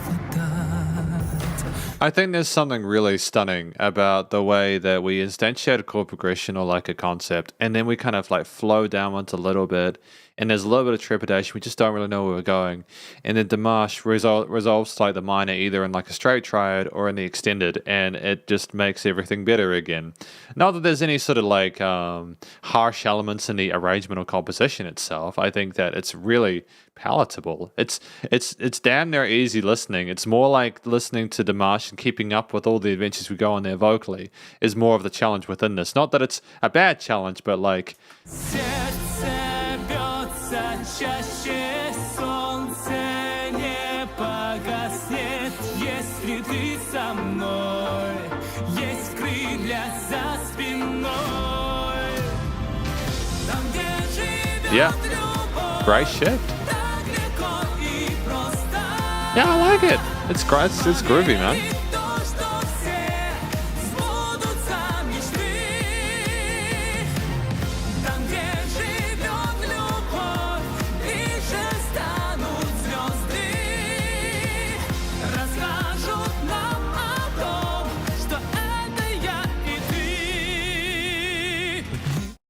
отдать, I think there's something really stunning about the way that we instantiate a chord progression or like a concept, and then we kind of like flow downwards a little bit, and there's a little bit of trepidation. We just don't really know where we're going. And then Dimash resolves like the minor either in like a straight triad or in the extended, and it just makes everything better again. Not that there's any sort of like harsh elements in the arrangement or composition itself. I think that it's really palatable. It's damn near easy listening. It's more like listening to Dimash and keeping up with all the adventures we go on there vocally is more of the challenge within this. Not that it's a bad challenge, but like чаще солнце не погаснет, если ты со мной, есть крылья за спиной. Там, где живет любовь, great shit. так легко и просто. Yeah, I like it. It's great. It's groovy, man. То, что все сбудутся мечты. Там, где живет любовь, ближе станут звезды. Расскажут нам о том, что это я и ты.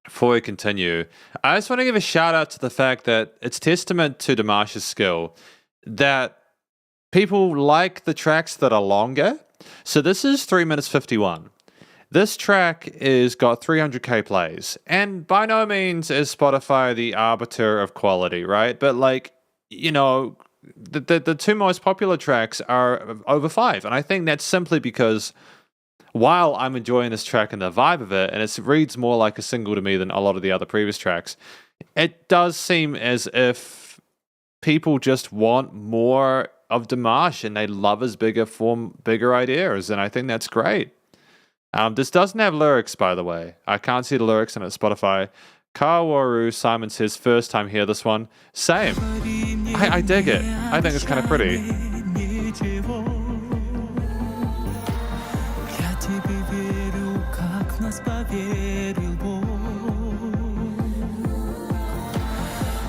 Before we continue, I just want to give a shout out to the fact that it's testament to Dimash's skill that people like the tracks that are longer. So this is 3 minutes 51. This track is got 300k plays, and by no means is Spotify the arbiter of quality, right? But like, you know, the two most popular tracks are over 5, and I think that's simply because while I'm enjoying this track and the vibe of it, and it reads more like a single to me than a lot of the other previous tracks, it does seem as if people just want more of Dimash and they love his bigger ideas, and I think that's great. This doesn't have lyrics, by the way. I can't see the lyrics on it Spotify. Kawaru Simon says, first time hear this one. Same. I dig it. I think it's kind of pretty. Я тебе верю, как в нас поверил Бог.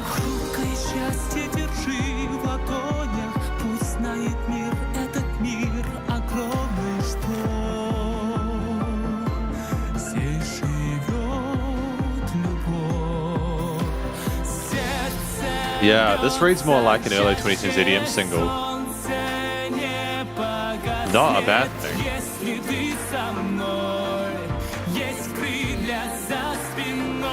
Хрупкое счастье держи в ладонях, пусть знает мир, этот мир огромный, что здесь живет любовь. Сердце Yeah, this reads more like an early 2010s EDM single. солнце не погаснет. Not a bad thing. Если ты со мной, есть крылья за спиной.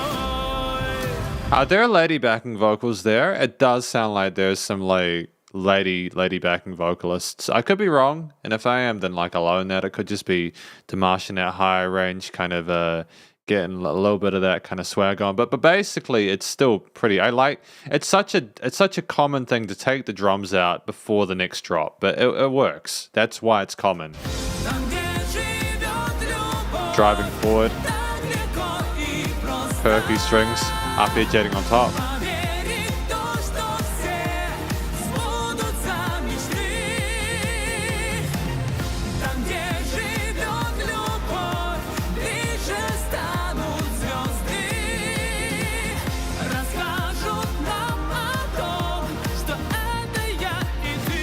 Are there lady backing vocals there? It does sound like there's some like lady backing vocalists. I could be wrong, and if I am, then like I'll own that. It could just be Dimash in that higher range, kind of getting a little bit of that kind of swag on. But basically, it's still pretty. I like it's such a common thing to take the drums out before the next drop, but it works. That's why it's common. Там, где живет любовь, Driving forward, так легко и просто. perky strings, arpeggiating on top. Поверить в то, что все сбудутся мечты. Там, где живет любовь, ближе станут звезды. Расскажут нам о том, что это я и ты.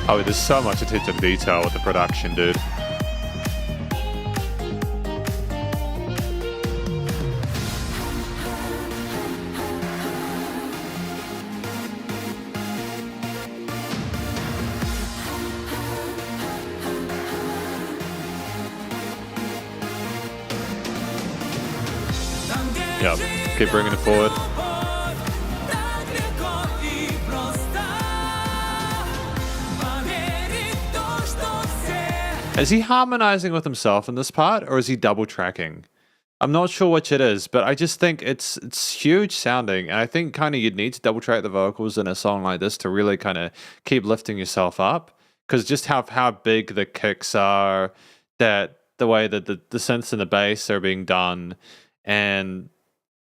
Oh, there's so much attention to detail with the production, dude. Там, где Yeah, keep bringing it forward. так легко и просто. Поверить в то, что все. Is he harmonizing with himself in this part, or is he double tracking? I'm not sure which it is, but I just think it's huge sounding, and I think kind of you'd need to double track the vocals in a song like this to really kind of keep lifting yourself up, because just how big the kicks are, that the way that the synths and the bass are being done, and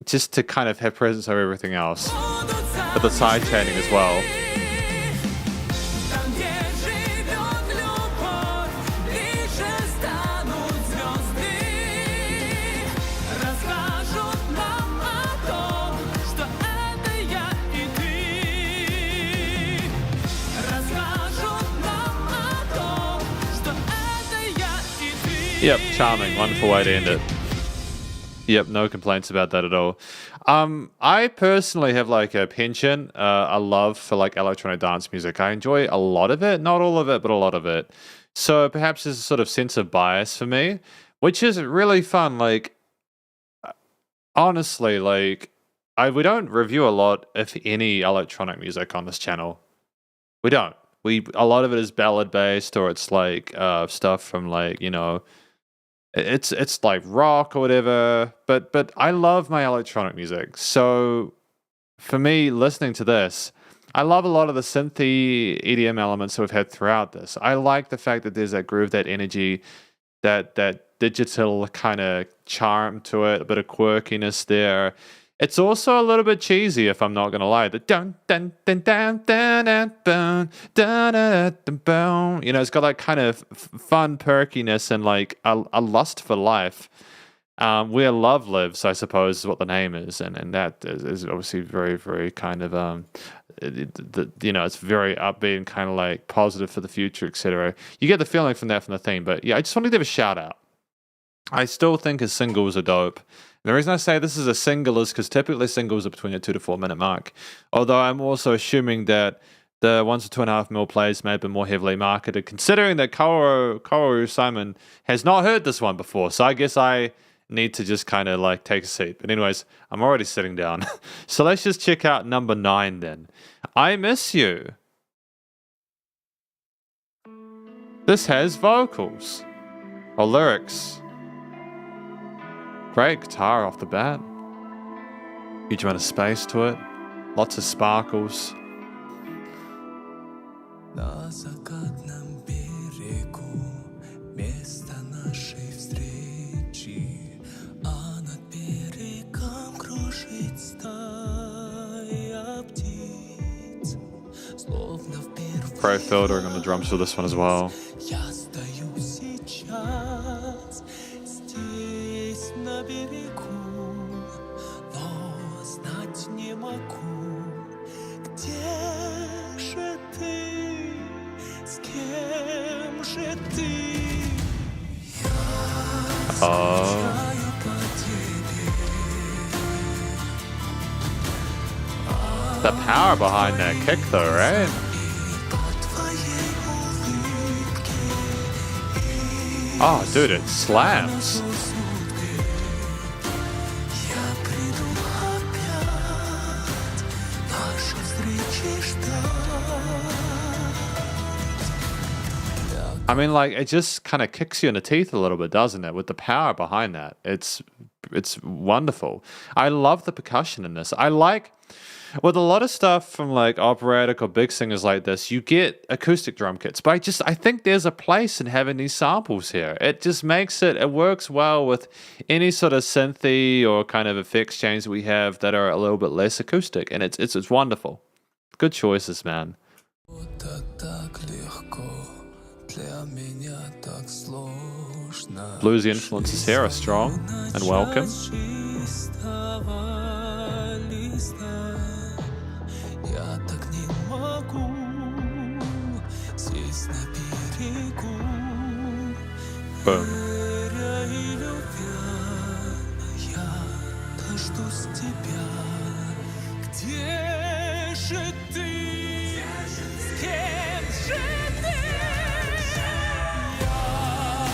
just to kind of have presence over everything else, but the side chaining as well. Там, где живет любовь, ближе станут звезды. Расскажут нам о том, Yep, charming. Wonderful way to end it. Yep, no complaints about that at all. I personally have like a penchant, a love for like electronic dance music. I enjoy a lot of it, not all of it, but a lot of it. So perhaps there's a sort of sense of bias for me, which is really fun. Like, honestly, like, we don't review a lot, if any, electronic music on this channel. We don't. A lot of it is ballad based, or it's like stuff from like, you know, it's like rock or whatever. But I love my electronic music. So for me, listening to this, I love a lot of the synthy EDM elements that we've had throughout this. I like the fact that there's that groove, that energy, that digital kind of charm to it, a bit of quirkiness there. It's also a little bit cheesy, if I'm not gonna lie. The dun dun dun dun dun dun dun dun dun dun dun. You know, it's got that kind of fun perkiness and like a lust for life. Where love lives, I suppose, is what the name is, and that is obviously very, very kind of you know, it's very upbeat and kind of like positive for the future, etc. You get the feeling from the theme, but yeah, I just wanted to give a shout out. I still think his singles are dope. And the reason I say this is a single is because typically singles are between a 2 to 4 minute mark. Although I'm also assuming that the 1 to 2.5 mil plays may have been more heavily marketed, considering that Kaoru Simon has not heard this one before. So I guess I need to just kind of like take a seat. But anyways, I'm already sitting down. So let's just check out number 9 then. I Miss You. This has vocals or lyrics. Great guitar off the bat. Huge amount of space to it. Lots of sparkles. На закатном берегу место нашей встречи, а над берегом кружит стая птиц, словно впервые. Pro filtering on the drums for this one as well. Я стою сейчас здесь на берегу, но знать не могу, где же ты, с кем же ты? Я скучаю по тебе. The power behind that kick though, right? Oh, dude, it slams. I mean, like, it just kind of kicks you in the teeth a little bit, doesn't it? With the power behind that. It's wonderful. I love the percussion in this. I like, with a lot of stuff from like operatic or big singers like this, you get acoustic drum kits. But I think there's a place in having these samples here. It just makes it works well with any sort of synthy or kind of effects change that we have that are a little bit less acoustic. And it's wonderful. Good choices, man. Bluesy influences here are strong and welcome. Boom.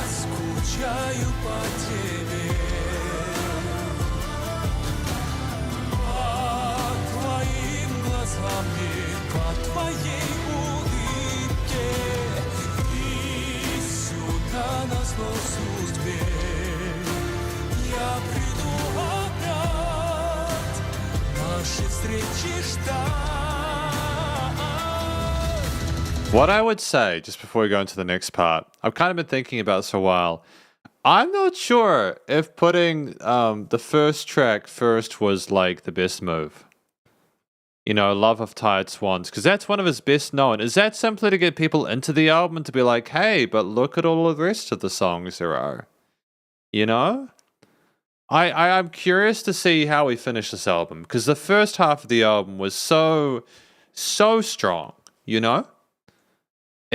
Скучаю по тебе, по твоим глазам и по твоей улыбке, и сюда назло судьбе я приду опять, наши встречи ждать. What I would say, just before we go into the next part, I've kind of been thinking about this for a while. I'm not sure if putting the first track first was like the best move. You know, Love of Tired Swans, because that's one of his best known. Is that simply to get people into the album and to be like, hey, but look at all of the rest of the songs there are? You know? I'm curious to see how we finish this album, because the first half of the album was so strong, you know?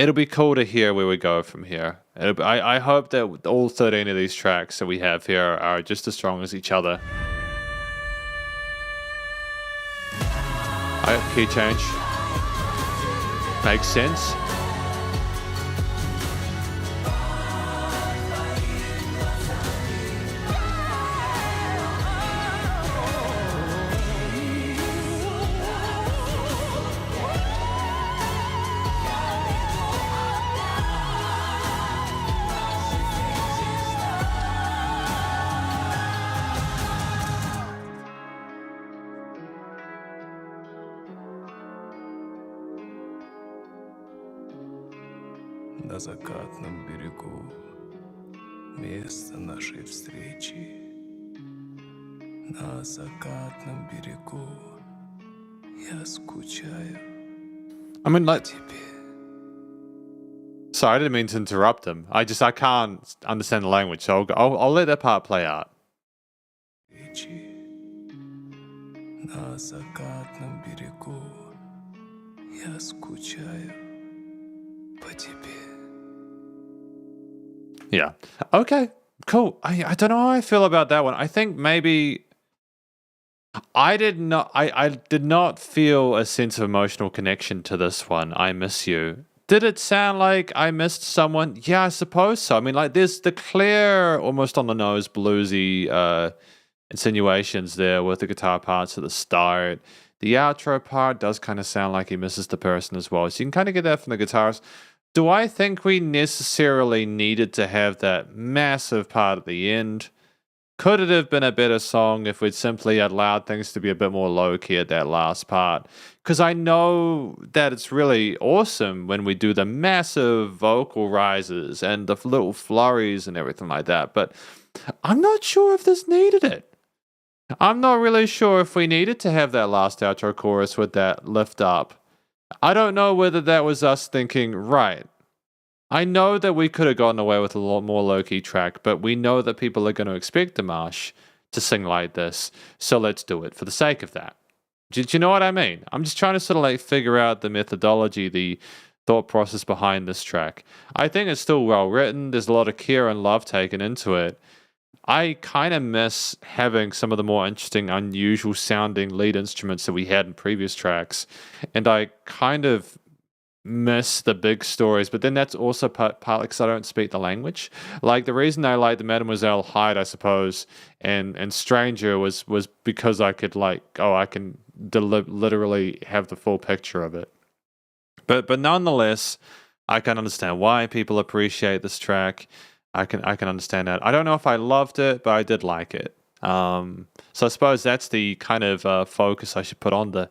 it'll be cool to hear where we go from here. I hope that all 13 of these tracks that we have here are just as strong as each other. Key change. Makes sense. На закатном берегу место нашей встречи. На закатном берегу я скучаю. I mean, like, sorry, I didn't mean to interrupt him. I can't understand the language, so I'll let that part play out. На закатном берегу я скучаю по тебе. Yeah. Okay. Cool. I don't know how I feel about that one. I think maybe I did not feel a sense of emotional connection to this one. I Miss You. Did it sound like I missed someone? Yeah, I suppose so. I mean, like, there's the clear, almost on the nose, bluesy insinuations there with the guitar parts at the start. The outro part does kind of sound like he misses the person as well. So you can kind of get that from the guitarist. Do I think we necessarily needed to have that massive part at the end? Could it have been a better song if we'd simply allowed things to be a bit more low-key at that last part? Because I know that it's really awesome when we do the massive vocal rises and the little flurries and everything like that, but I'm not sure if this needed it. I'm not really sure if we needed to have that last outro chorus with that lift up. I don't know whether that was us thinking, right, I know that we could have gotten away with a lot more low-key track, but we know that people are going to expect Dimash to sing like this, so let's do it for the sake of that. Do you know what I mean? I'm just trying to sort of like figure out the methodology, the thought process behind this track. I think it's still well written. There's a lot of care and love taken into it. I kind of miss having some of the more interesting, unusual sounding lead instruments that we had in previous tracks. And I kind of miss the big stories, but then that's also partly because I don't speak the language. Like, the reason I like the Mademoiselle Hyde, I suppose, and Stranger was because I could I can literally have the full picture of it. But nonetheless, I can understand why people appreciate this track. I can understand that. I don't know if I loved it, but I did like it. So I suppose that's the kind of focus I should put on the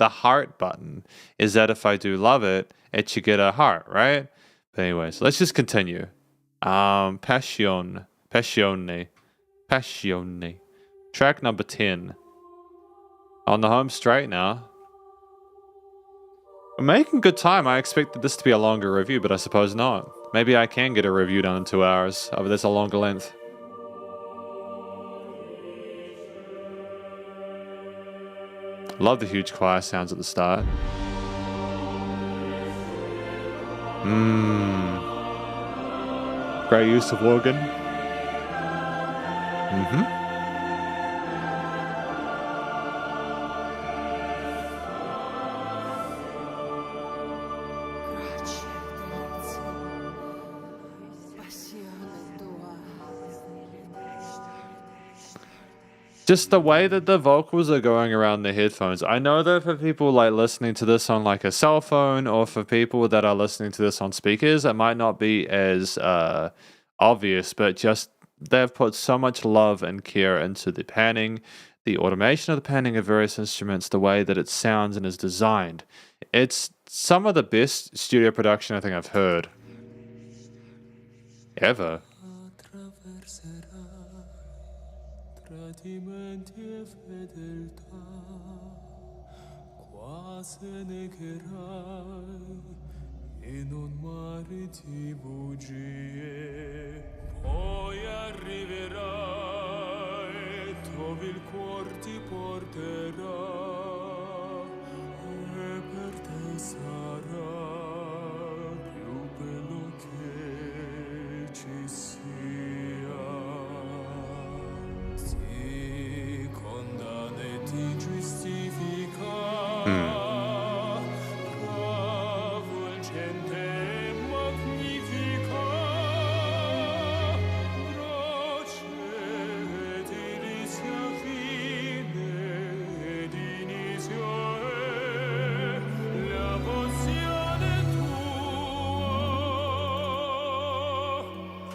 heart button. Is that if I do love it, it should get a heart, right? But anyways, let's just continue. Passione. Track number 10. On the home straight now. We're making good time. I expected this to be a longer review, but I suppose not. Maybe I can get a review done in 2 hours, but that's a longer length. Love the huge choir sounds at the start. Great use of organ. Just the way that the vocals are going around the headphones. I know that for people like listening to this on like a cell phone, or for people that are listening to this on speakers, it might not be as obvious, but just they've put so much love and care into the panning, the automation of the panning of various instruments, the way that it sounds and is designed. It's some of the best studio production I think I've heard ever. Tradimenti fedeltà, quasi negherai in un mare di bugie. Poi arriverai dove il cuor ti porterà, e per te sarà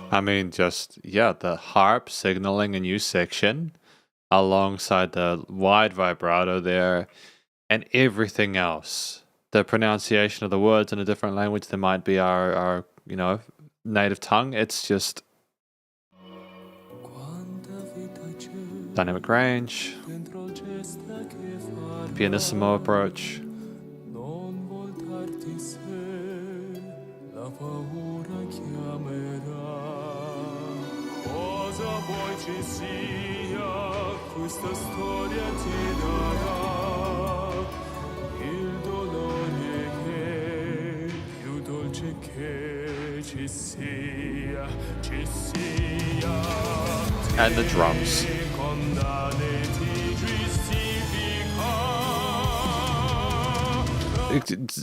I mean, just, yeah, the harp signaling a new section alongside the wide vibrato there and everything else. The pronunciation of the words in a different language that might be our native tongue. It's just dynamic range, pianissimo approach. And the drums.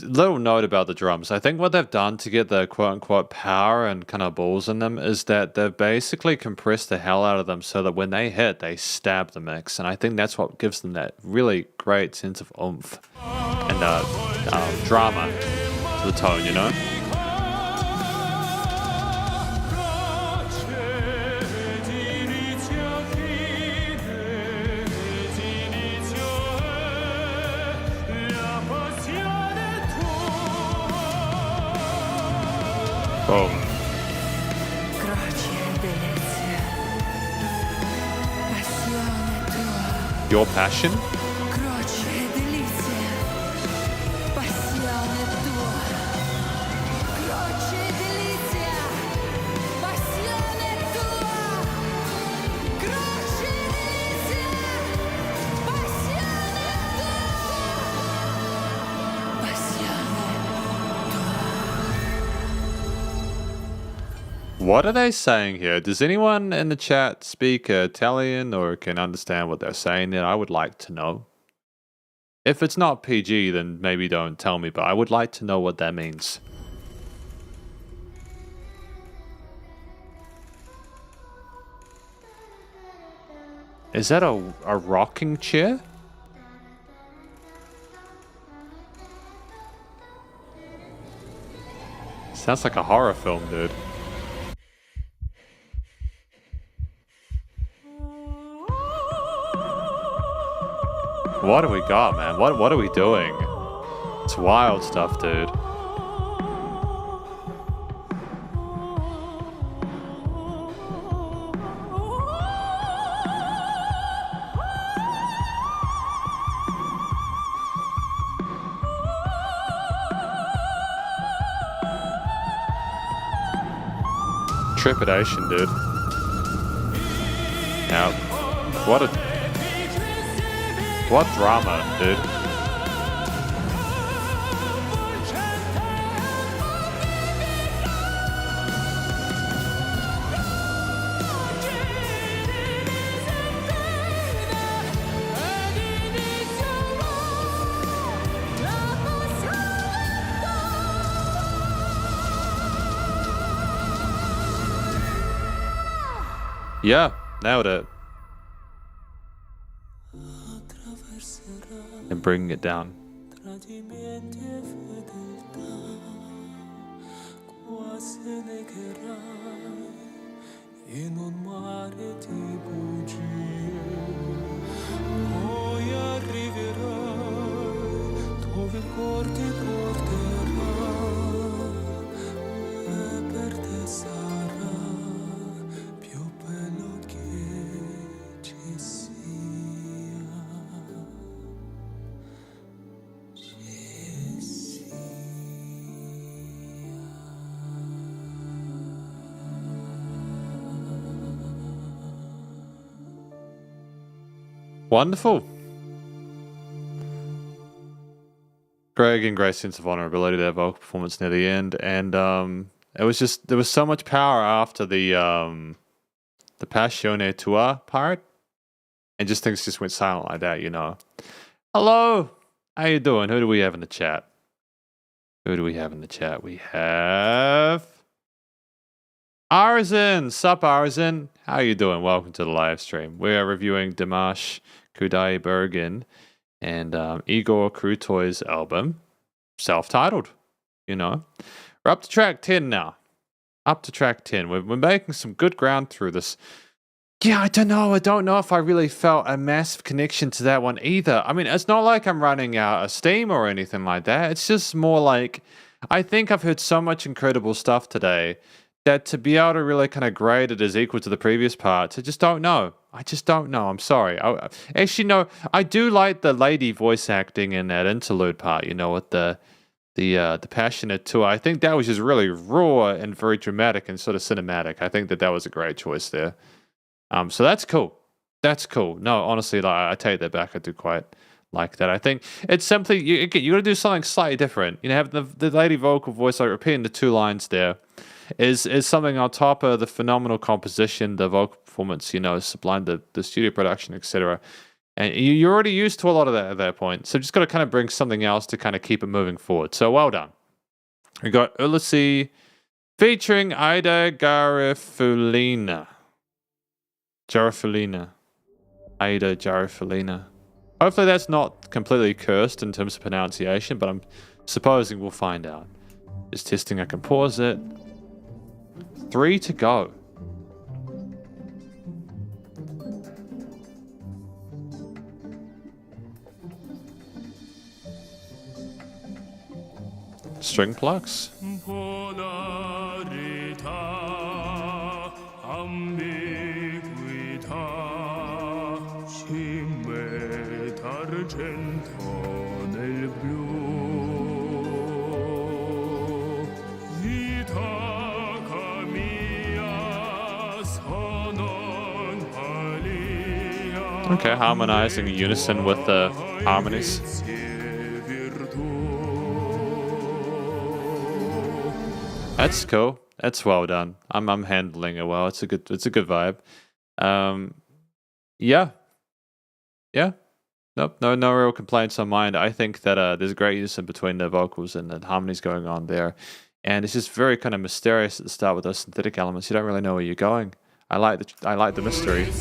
Little note about the drums. I think what they've done to get the quote-unquote power and kind of balls in them is that they've basically compressed the hell out of them so that when they hit, they stab the mix. And I think that's what gives them that really great sense of oomph and drama to the tone, you know? Boom. Your passion? What are they saying here? Does anyone in the chat speak Italian or can understand what they're saying there? I would like to know. If it's not PG, then maybe don't tell me, but I would like to know what that means. Is that a rocking chair? Sounds like a horror film, dude. What do we got, man? What are we doing? It's wild stuff, dude. Trepidation, dude. Now, what drama, dude? Yeah, nailed it. And bringing it down. Wonderful. Great sense of vulnerability, that vocal performance near the end, and it was just, there was so much power after the Passione Tua part, and just things just went silent like that, you know. Hello, how you doing? Who do we have in the chat? We have Arzen. Sup, Arzen? How you doing? Welcome to the live stream. We are reviewing Dimash Qudaibergen and IGORЬ KRUTOY's album, self-titled, you know. We're up to track 10 now. Up to track 10. We're making some good ground through this. Yeah, I don't know. I don't know if I really felt a massive connection to that one either. I mean, it's not like I'm running out of steam or anything like that. It's just more like, I think I've heard so much incredible stuff today that to be able to really kind of grade it as equal to the previous parts, I just don't know. I just don't know. I'm sorry. Actually, no, I do like the lady voice acting in that interlude part, you know, with the passionate tour. I think that was just really raw and very dramatic and sort of cinematic. I think that was a great choice there. So that's cool. That's cool. No, honestly, like, I take that back. I do quite like that. I think it's simply you got to do something slightly different. You know, have the lady vocal voice, like repeating the 2 lines there, is something on top of the phenomenal composition, the vocal performance. You know, sublime, the studio production, etc. And you're already used to a lot of that at that point. So just got to kind of bring something else to kind of keep it moving forward. So well done. We got Ulysses featuring Ida Garifulina. Ida Garifulina. Hopefully that's not completely cursed in terms of pronunciation, but I'm supposing we'll find out. Just testing, I can pause it. 3 to go. String plucks. Okay, harmonizing in unison with the harmonies. That's cool. That's well done. I'm handling it well. It's a good vibe. Yeah. Nope, no real complaints on mine. I think that there's great unison between the vocals and the harmonies going on there. And it's just very kind of mysterious at the start with those synthetic elements. You don't really know where you're going. I like the mystery.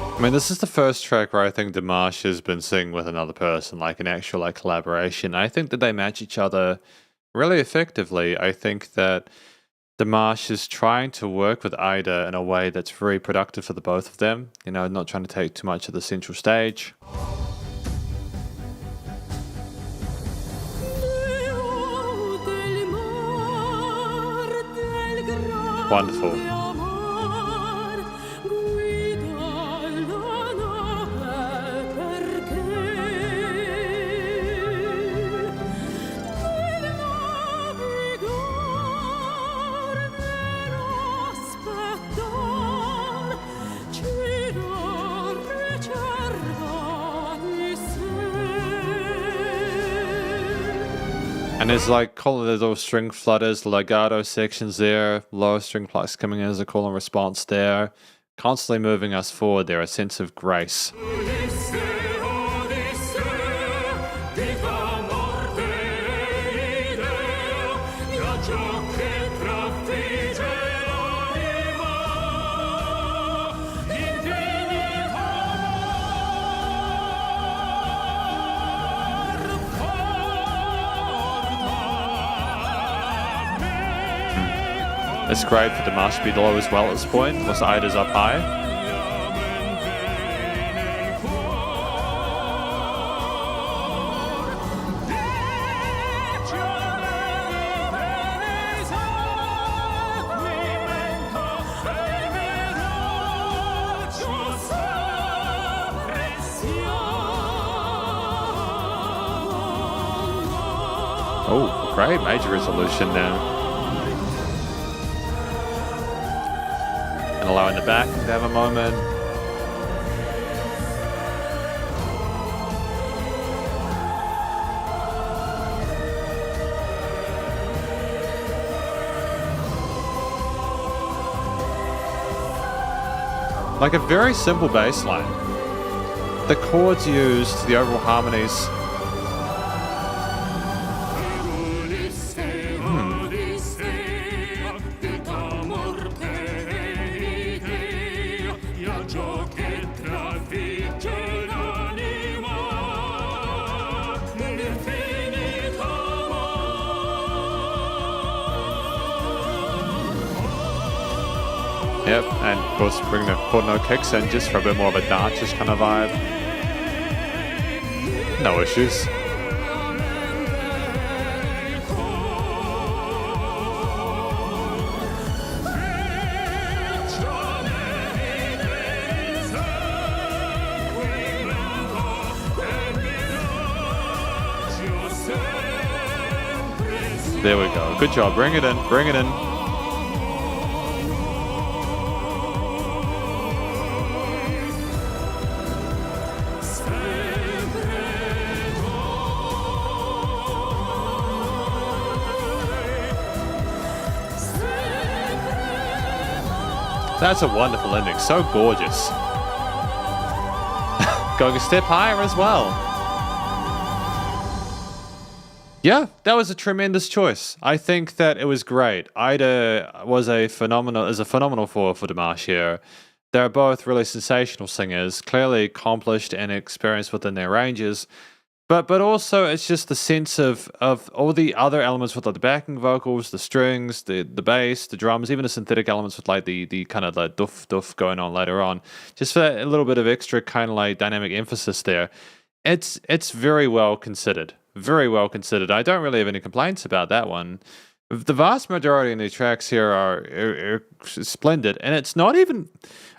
I mean, this is the first track where I think Dimash has been singing with another person, like an actual like collaboration. I think that they match each other really effectively. I think that Dimash is trying to work with Ida in a way that's very productive for the both of them. You know, not trying to take too much of the central stage. Wonderful. And there's like there's little string flutters, legato sections there, lower string plucks coming in as a call and response there, constantly moving us forward there, a sense of grace. It's great for Dimash to be low as well at this point, once Ida's up high. Oh, great major resolution now. And allowing the back to have a moment. Like a very simple bass line. The chords used, the overall harmonies. Yep, and of course bring the chord note kicks in just for a bit more of a dance kind of vibe. No issues. There we go. Good job. Bring it in. Bring it in. That's a wonderful ending. So gorgeous. Going a step higher as well. Yeah, that was a tremendous choice. I think that it was great. Ida is a phenomenal for Dimash here. They're both really sensational singers, clearly accomplished and experienced within their ranges. But also it's just the sense of all the other elements with like the backing vocals, the strings, the bass, the drums, even the synthetic elements with like the kind of like duff going on later on. Just for a little bit of extra kind of like dynamic emphasis there. It's very well considered. Very well considered. I don't really have any complaints about that one. The vast majority of the tracks here are splendid, and it's not even.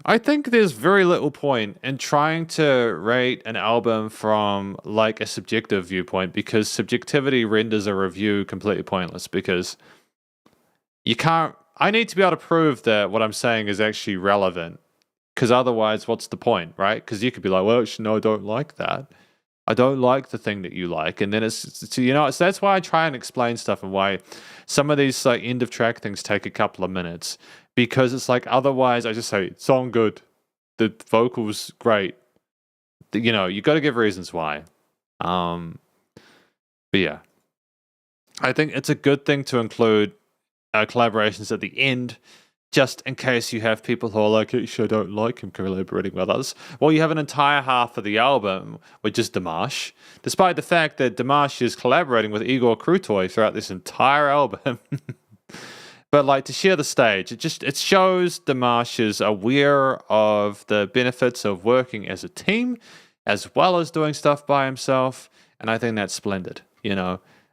I think there's very little point in trying to rate an album from like a subjective viewpoint, because subjectivity renders a review completely pointless, because you can't. I need to be able to prove that what I'm saying is actually relevant, because otherwise, what's the point, right? Because you could be like, well, actually, no, I don't like that. I don't like the thing that you like, and then it's so that's why I try and explain stuff, and why some of these like end of track things take a couple of minutes, because it's like otherwise I just say song good, the vocals great, you got to give reasons why. But yeah, I think it's a good thing to include collaborations at the end, just in case you have people who are like, actually, I don't like him collaborating with us. Well, you have an entire half of the album with just Dimash, despite the fact that Dimash is collaborating with IGORЬ KRUTOY throughout this entire album. But like, to share the stage, it shows Dimash is aware of the benefits of working as a team, as well as doing stuff by himself. And I think that's splendid,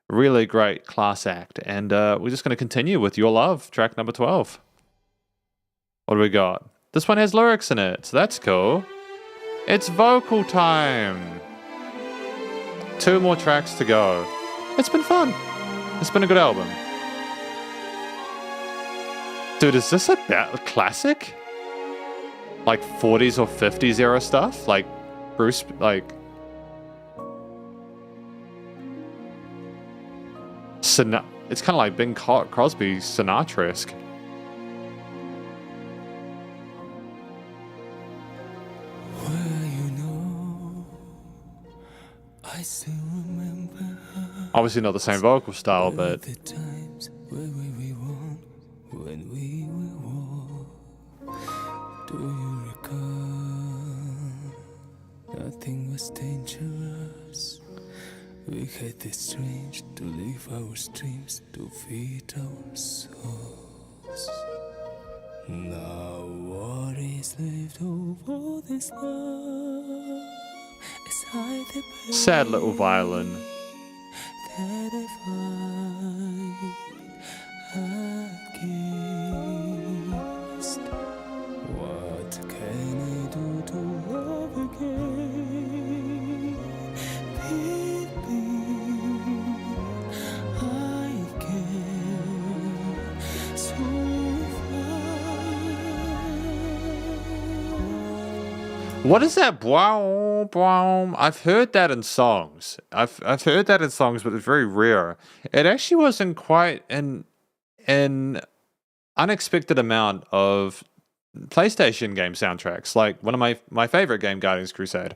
really great class act. And we're just going to continue with Your Love, track number 12. What do we got? This one has lyrics in it, so that's cool. It's vocal time. 2 more tracks to go. It's been fun. It's been a good album. Dude, is this a classic? Like 40s or 50s era stuff? Like Bruce, like... It's kind of like Bing Crosby Sinatra-esque. Obviously not the same vocal style, but the times we won, when we were war. Do you recall? Nothing was dangerous. We had the strength to live our dreams, to feed our souls. Now what is left of all this love? sad little violin. That I find against. What can I do to love again? Baby, I What is that? Wow, wow. I've heard that in songs. I've heard that in songs, but it's very rare. It actually wasn't quite an unexpected amount of PlayStation game soundtracks. Like one of my favorite game, Guardians Crusade,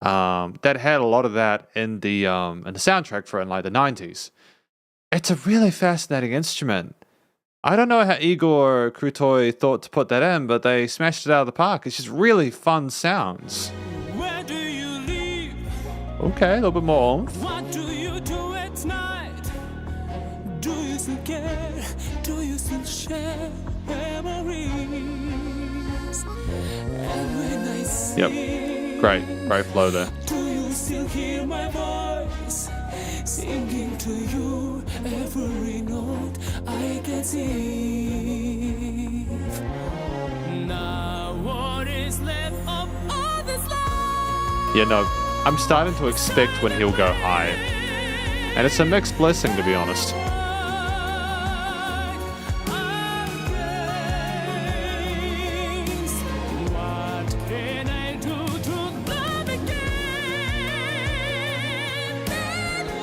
that had a lot of that in the soundtrack for it in like the 90s. It's a really fascinating instrument. I don't know how Igor Krutoy thought to put that in, but they smashed it out of the park. It's just really fun sounds. Where do you live? Okay, a little bit more oomph. What do you do at night? Do you still care? Do you still share memories? And when I sing, Great flow there. do you still hear my voice? Singing to you every note I can see. Now what is left of all this life? Yeah, no, I'm starting to expect when he'll go high. And it's a mixed blessing, to be honest. What can I do to love again and live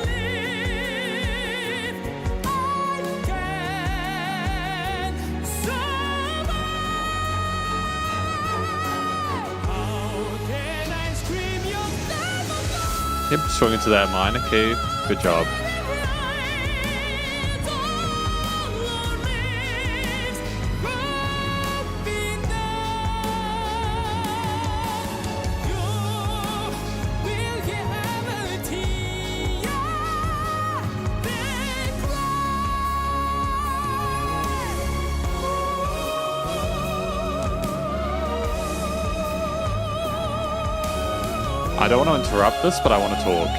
again? How can I scream your name alone? Yep, swing into that minor key. Good job. I don't want to interrupt this, but I want to talk.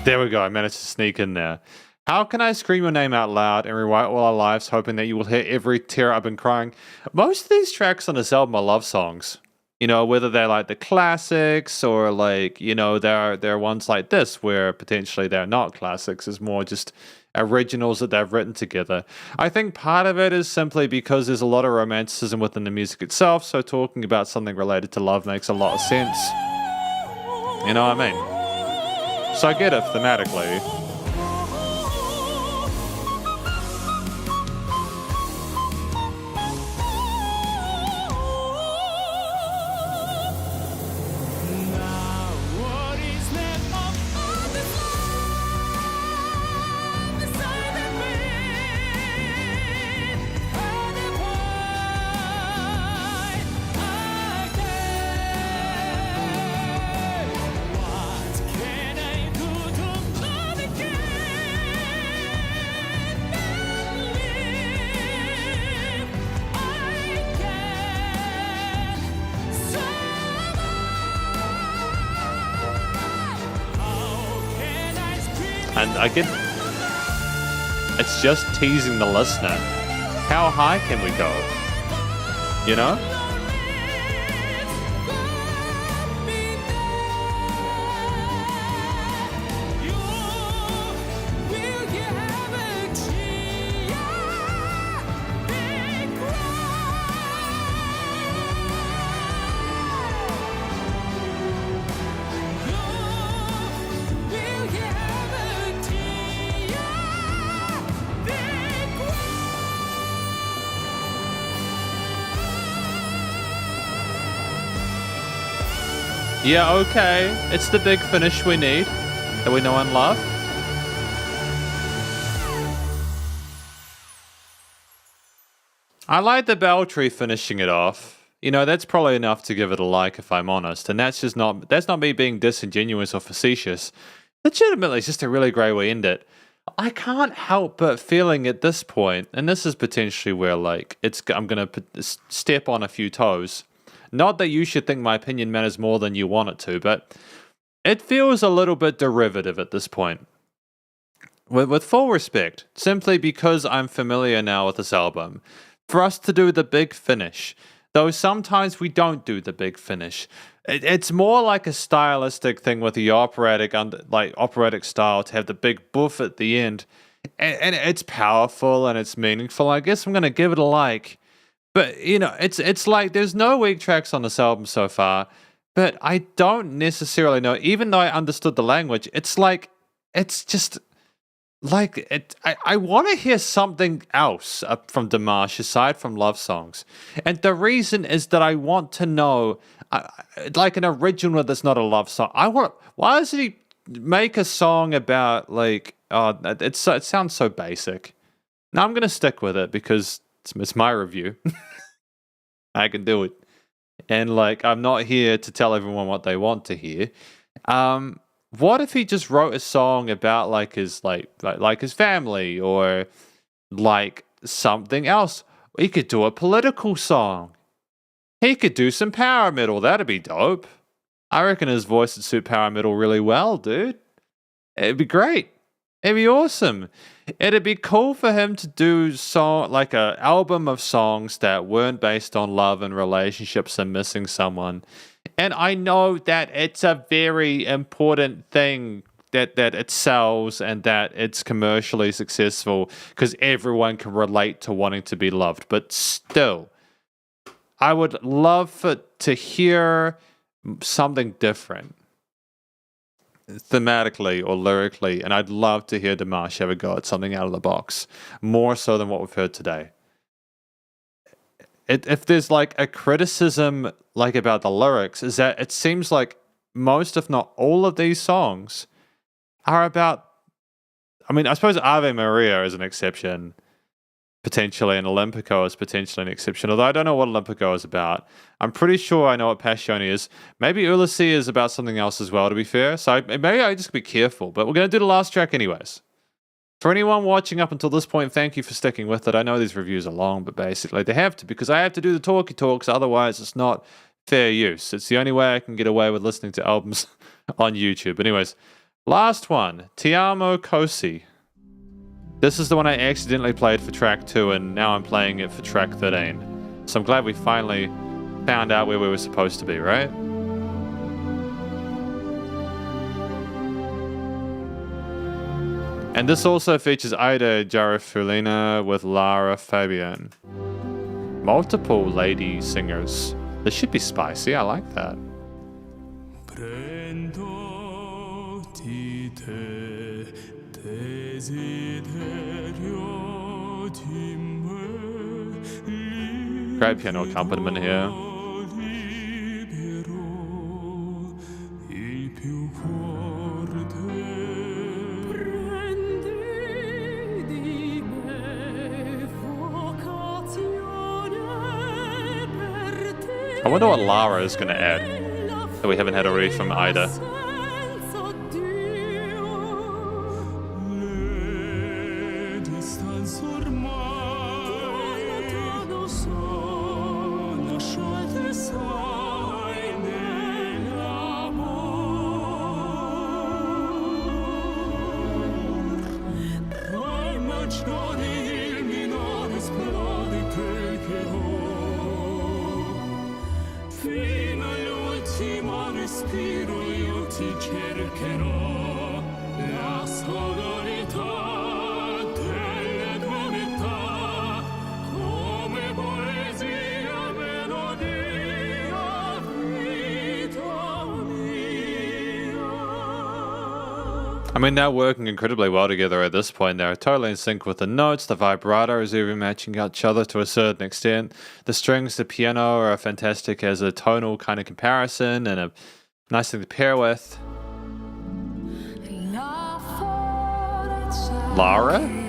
There we go, I managed to sneak in there. How can I scream your name out loud and rewrite all our lives, hoping that you will hear every tear I've been crying? Most of these tracks on this album are love songs. You know, whether they're like the classics or like, you know, there are ones like this where potentially they're not classics. It's more just originals that they've written together. I think part of it is simply because there's a lot of romanticism within the music itself, so talking about something related to love makes a lot of sense. You know what I mean? So I get it thematically. And I get, it's just teasing the listener. How high can we go? You know? Yeah, okay. It's the big finish we need, that we know and love. I like the bell tree finishing it off. You know, that's probably enough to give it a like if I'm honest. And that's not me being disingenuous or facetious. Legitimately, it's just a really great way to end it. I can't help but feeling at this point, and this is potentially where like I'm gonna step on a few toes. Not that you should think my opinion matters more than you want it to, but it feels a little bit derivative at this point. With full respect, simply because I'm familiar now with this album, for us to do the big finish, though sometimes we don't do the big finish, it's more like a stylistic thing with the operatic style to have the big boof at the end, and it's powerful and it's meaningful. I guess I'm going to give it a like. But you know, it's like there's no weak tracks on this album so far, but I don't necessarily know. Even though I understood the language, it's like it's just like it. I want to hear something else from Dimash aside from love songs, and the reason is that I want to know, like an original that's not a love song. I want. Why does he make a song about like? Oh, it sounds so basic. Now I'm gonna stick with it because it's my review. I can do it. And like I'm not here to tell everyone what they want to hear. What if he just wrote a song about like his like his family or like something else? He could do a political song. He could do some power metal. That'd be dope. I reckon his voice would suit power metal really well, dude. It'd be great. It'd be awesome. It'd be cool for him to do like a album of songs that weren't based on love and relationships and missing someone. And I know that it's a very important thing that it sells and that it's commercially successful because everyone can relate to wanting to be loved. But still, I would love to hear something different thematically or lyrically, and I'd love to hear Dimash have a go at something out of the box, more so than what we've heard today. If there's like a criticism like about the lyrics, is that it seems like most, if not all, of these songs are about. I mean, I suppose Ave Maria is an exception, potentially, and Olympico is potentially an exception, although I don't know what Olympico is about. I'm pretty sure I know what Passione is. Maybe Ulysses is about something else as well, to be fair. So maybe I just be careful. But we're going to do the last track anyways. For anyone watching up until this point, thank you for sticking with it. I know these reviews are long, but basically they have to because I have to do the talky talks. Otherwise, it's not fair use. It's the only way I can get away with listening to albums on YouTube. Anyways, last one. Ti amo così. This is the one I accidentally played for track 2, and now I'm playing it for track 13. So I'm glad we finally found out where we were supposed to be, right? And this also features Aida Garifulina with Lara Fabian. Multiple lady singers. This should be spicy, I like that. Great piano accompaniment here. I wonder what Lara is going to add that we haven't had already from Aida. I mean, they're working incredibly well together at this point. They're totally in sync with the notes. The vibrato is even matching each other to a certain extent. The strings, the piano are fantastic as a tonal kind of comparison and a nice thing to pair with. Lara?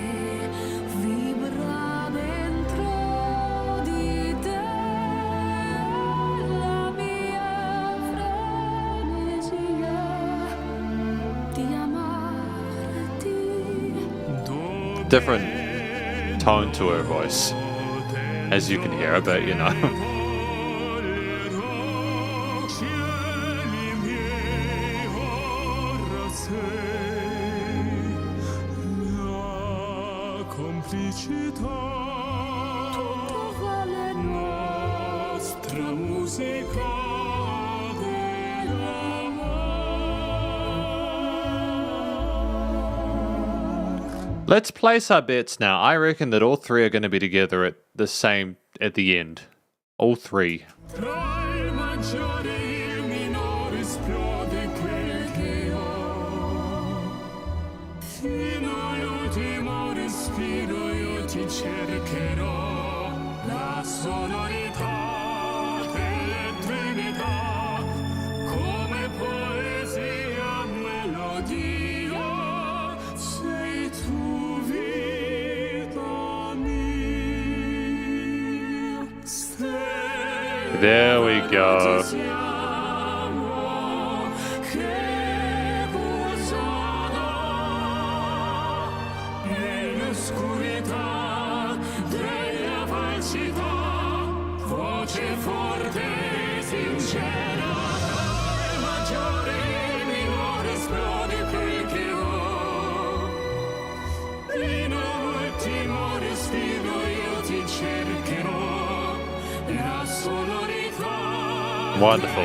Different tone to her voice, as you can hear, but you know. Let's place our bets now. I reckon that all three are going to be together at the same at the end. All three. There we go. Wonderful.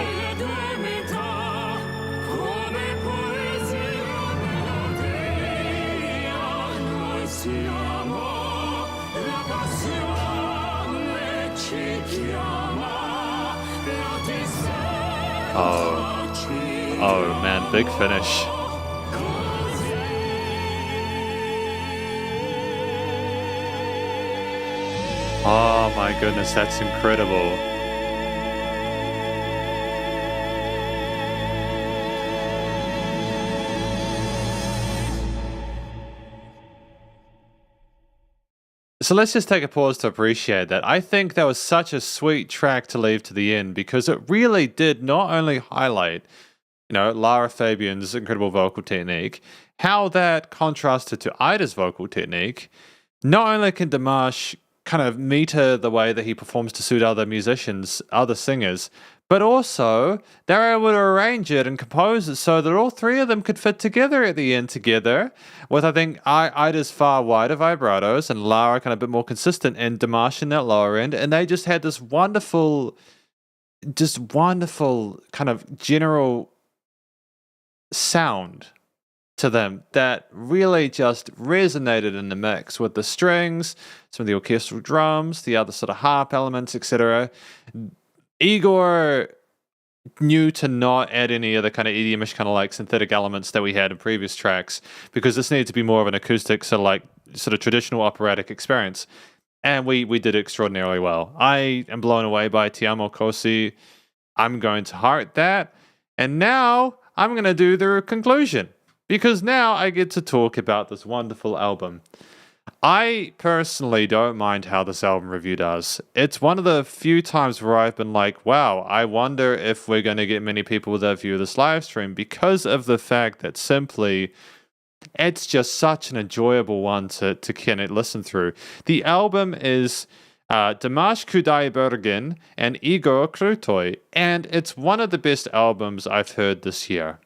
Oh man, big finish. Oh my goodness, that's incredible. So let's just take a pause to appreciate that. I think that was such a sweet track to leave to the end because it really did not only highlight, Lara Fabian's incredible vocal technique, how that contrasted to Ida's vocal technique. Not only can Dimash kind of meter the way that he performs to suit other musicians, other singers, but also they're able to arrange it and compose it so that all three of them could fit together at the end together with, I think, Ida's far wider vibratos and Lara kind of a bit more consistent and Dimash in that lower end. And they just had this wonderful kind of general sound to them that really just resonated in the mix with the strings, some of the orchestral drums, the other sort of harp elements, etc. Igor knew to not add any of the kind of EDM-ish kind of like synthetic elements that we had in previous tracks because this needed to be more of an acoustic sort of traditional operatic experience. And we did extraordinarily well. I am blown away by Ti Amo Così. I'm going to heart that. And now I'm going to do the conclusion because now I get to talk about this wonderful album. I personally don't mind how this album review does. It's one of the few times where I've been like, wow, I wonder if we're going to get many people that view this live stream because of the fact that simply it's just such an enjoyable one to kind of listen through. The album is Dimash Qudaibergen and IGORЬ KRUTOЙ, and it's one of the best albums I've heard this year.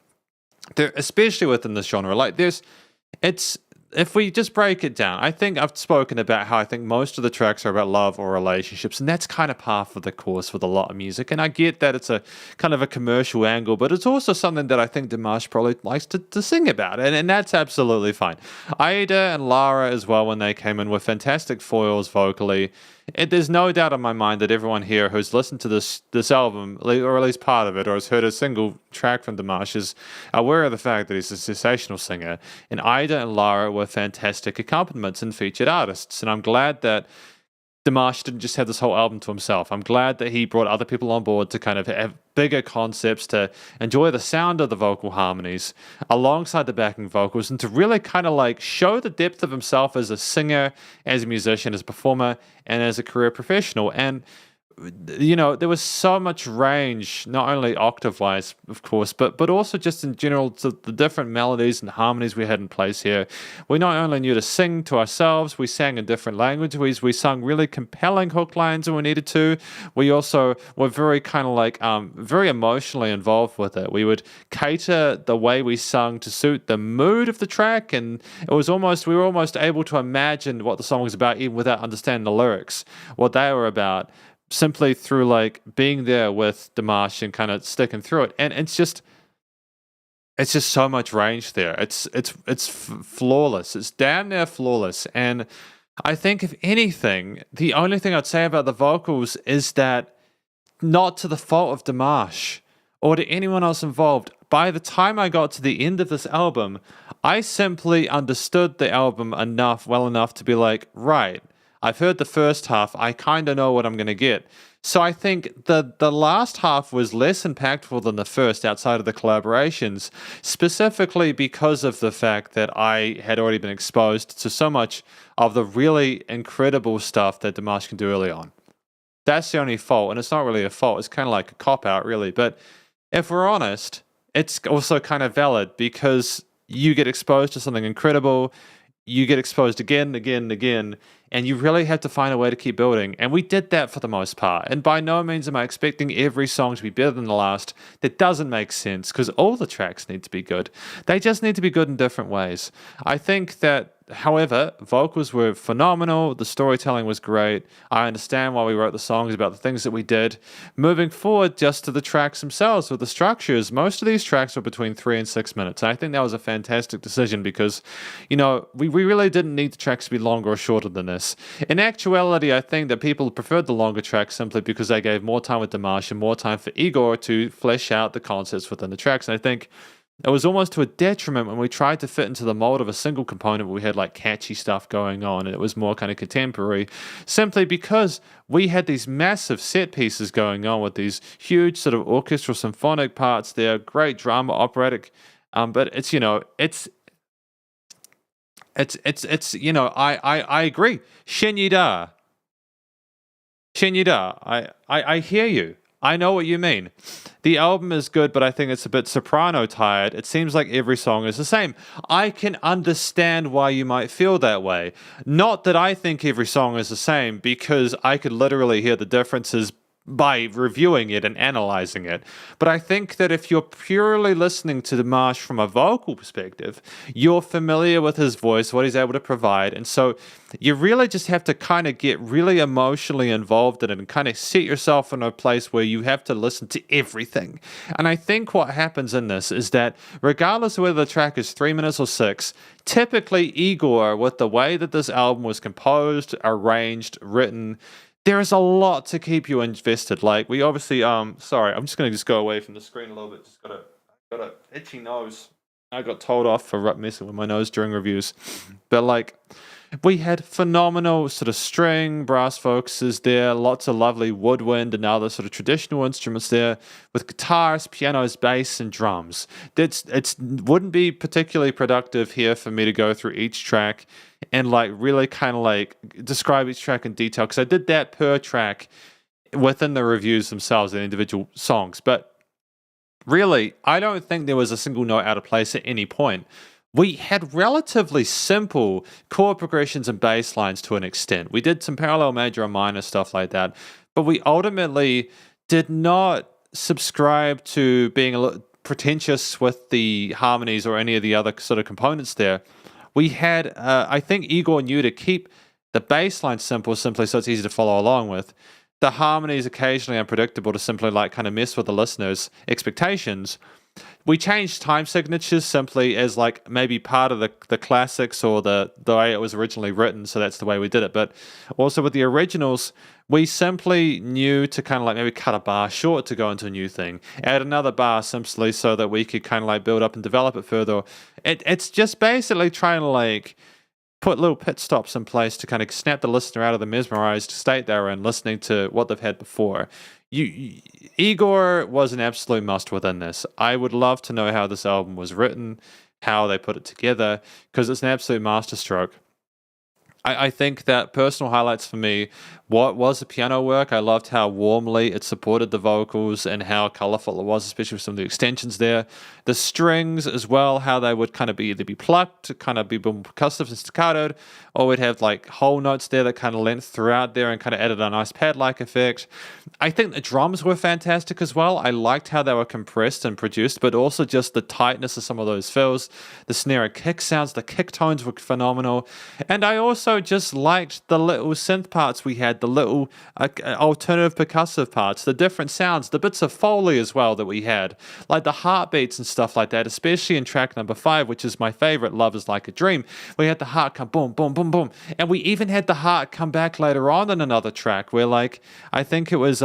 Especially within this genre. If we just break it down, I think I've spoken about how I think most of the tracks are about love or relationships, and that's kind of par for the course with a lot of music. And I get that it's a kind of a commercial angle, but it's also something that I think Dimash probably likes to sing about, and that's absolutely fine. Ida and Lara as well, when they came in, were fantastic foils vocally. There's no doubt in my mind that everyone here who's listened to this album, or at least part of it, or has heard a single track from Dimash, is aware of the fact that he's a sensational singer. And Ida and Lara were fantastic accompaniments and featured artists. And I'm glad that Dimash didn't just have this whole album to himself. I'm glad that he brought other people on board to kind of have bigger concepts, to enjoy the sound of the vocal harmonies alongside the backing vocals, and to really kind of like show the depth of himself as a singer, as a musician, as a performer, and as a career professional. And there was so much range, not only octave-wise, of course, but also just in general, to the different melodies and harmonies we had in place here. We not only knew to sing to ourselves, we sang in different languages, we sung really compelling hook lines when we needed to. We also were very kind of like, very emotionally involved with it. We would cater the way we sung to suit the mood of the track, and we were almost able to imagine what the song was about, even without understanding the lyrics, what they were about, simply through like being there with Dimash and kind of sticking through it. And it's just so much range there. It's flawless. It's damn near flawless. And I think if anything, the only thing I'd say about the vocals is that not to the fault of Dimash or to anyone else involved. By the time I got to the end of this album, I simply understood the album well enough to be like, right, I've heard the first half, I kind of know what I'm going to get. So I think the last half was less impactful than the first outside of the collaborations, specifically because of the fact that I had already been exposed to so much of the really incredible stuff that Dimash can do early on. That's the only fault, and it's not really a fault. It's kind of like a cop-out, really. But if we're honest, it's also kind of valid because you get exposed to something incredible, you get exposed again and again and again, and you really have to find a way to keep building. And we did that for the most part. And by no means am I expecting every song to be better than the last. That doesn't make sense because all the tracks need to be good. They just need to be good in different ways. I think that, however, vocals were phenomenal. The storytelling was great. I understand why we wrote the songs about the things that we did. Moving forward, just to the tracks themselves with the structures, most of these tracks were between 3 and 6 minutes. And I think that was a fantastic decision because, you know, we really didn't need the tracks to be longer or shorter than this. In actuality, I think that people preferred the longer tracks simply because they gave more time with Dimash and more time for Igor to flesh out the concepts within the tracks. And I think it was almost to a detriment when we tried to fit into the mold of a single component where we had like catchy stuff going on and it was more kind of contemporary, simply because we had these massive set pieces going on with these huge sort of orchestral symphonic parts there, great drama, operatic, but it's, you know, it's you know, I agree. Shenyida. I hear you. I know what you mean. The album is good, but I think it's a bit soprano tired. It seems like every song is the same. I can understand why you might feel that way. Not that I think every song is the same, because I could literally hear the differences by reviewing it and analyzing it. But I think that if you're purely listening to Dimash from a vocal perspective, you're familiar with his voice, what he's able to provide. And so you really just have to kind of get really emotionally involved in it and kind of set yourself in a place where you have to listen to everything. And I think what happens in this is that regardless of whether the track is 3 minutes or 6, typically Igor, with the way that this album was composed, arranged, written, there is a lot to keep you invested. Like, we obviously, sorry, I'm just going to go away from the screen a little bit. Just got a itchy nose. I got told off for messing with my nose during reviews. But, like, we had phenomenal sort of string, brass focuses there, lots of lovely woodwind and other sort of traditional instruments there, with guitars, pianos, bass, and drums. It wouldn't be particularly productive here for me to go through each track and like really kind of like describe each track in detail, because I did that per track within the reviews themselves, the individual songs. But really, I don't think there was a single note out of place at any point. We had relatively simple chord progressions and bass lines to an extent. We did some parallel major and minor stuff like that, but we ultimately did not subscribe to being a little pretentious with the harmonies or any of the other sort of components there. We had, I think Igor knew to keep the bass line simple, simply so it's easy to follow along with. The harmonies occasionally unpredictable to simply like kind of mess with the listener's expectations. We changed time signatures simply as like maybe part of the classics or the way it was originally written, so that's the way we did it. But also with the originals, we simply knew to kind of like maybe cut a bar short to go into a new thing, add another bar simply so that we could kind of like build up and develop it further. It's just basically trying to like put little pit stops in place to kind of snap the listener out of the mesmerized state they're in listening to what they've had before. Igor was an absolute must within this. I would love to know how this album was written, how they put it together, because it's an absolute masterstroke. I think that personal highlights for me, what was the piano work. I loved how warmly it supported the vocals and how colorful it was, especially with some of the extensions there. The strings as well, how they would kind of be either be plucked, kind of be percussive and staccatoed, or we'd have like whole notes there that kind of length throughout there and kind of added a nice pad-like effect. I think the drums were fantastic as well. I liked how they were compressed and produced, but also just the tightness of some of those fills. The snare and kick sounds, the kick tones were phenomenal. And I also also just liked the little synth parts we had, the little alternative percussive parts, the different sounds, the bits of Foley as well that we had, like the heartbeats and stuff like that, especially in track number 5, which is my favorite, Love is Like a Dream. We had the heart come boom, boom, boom, boom. And we even had the heart come back later on in another track where, like, I think it was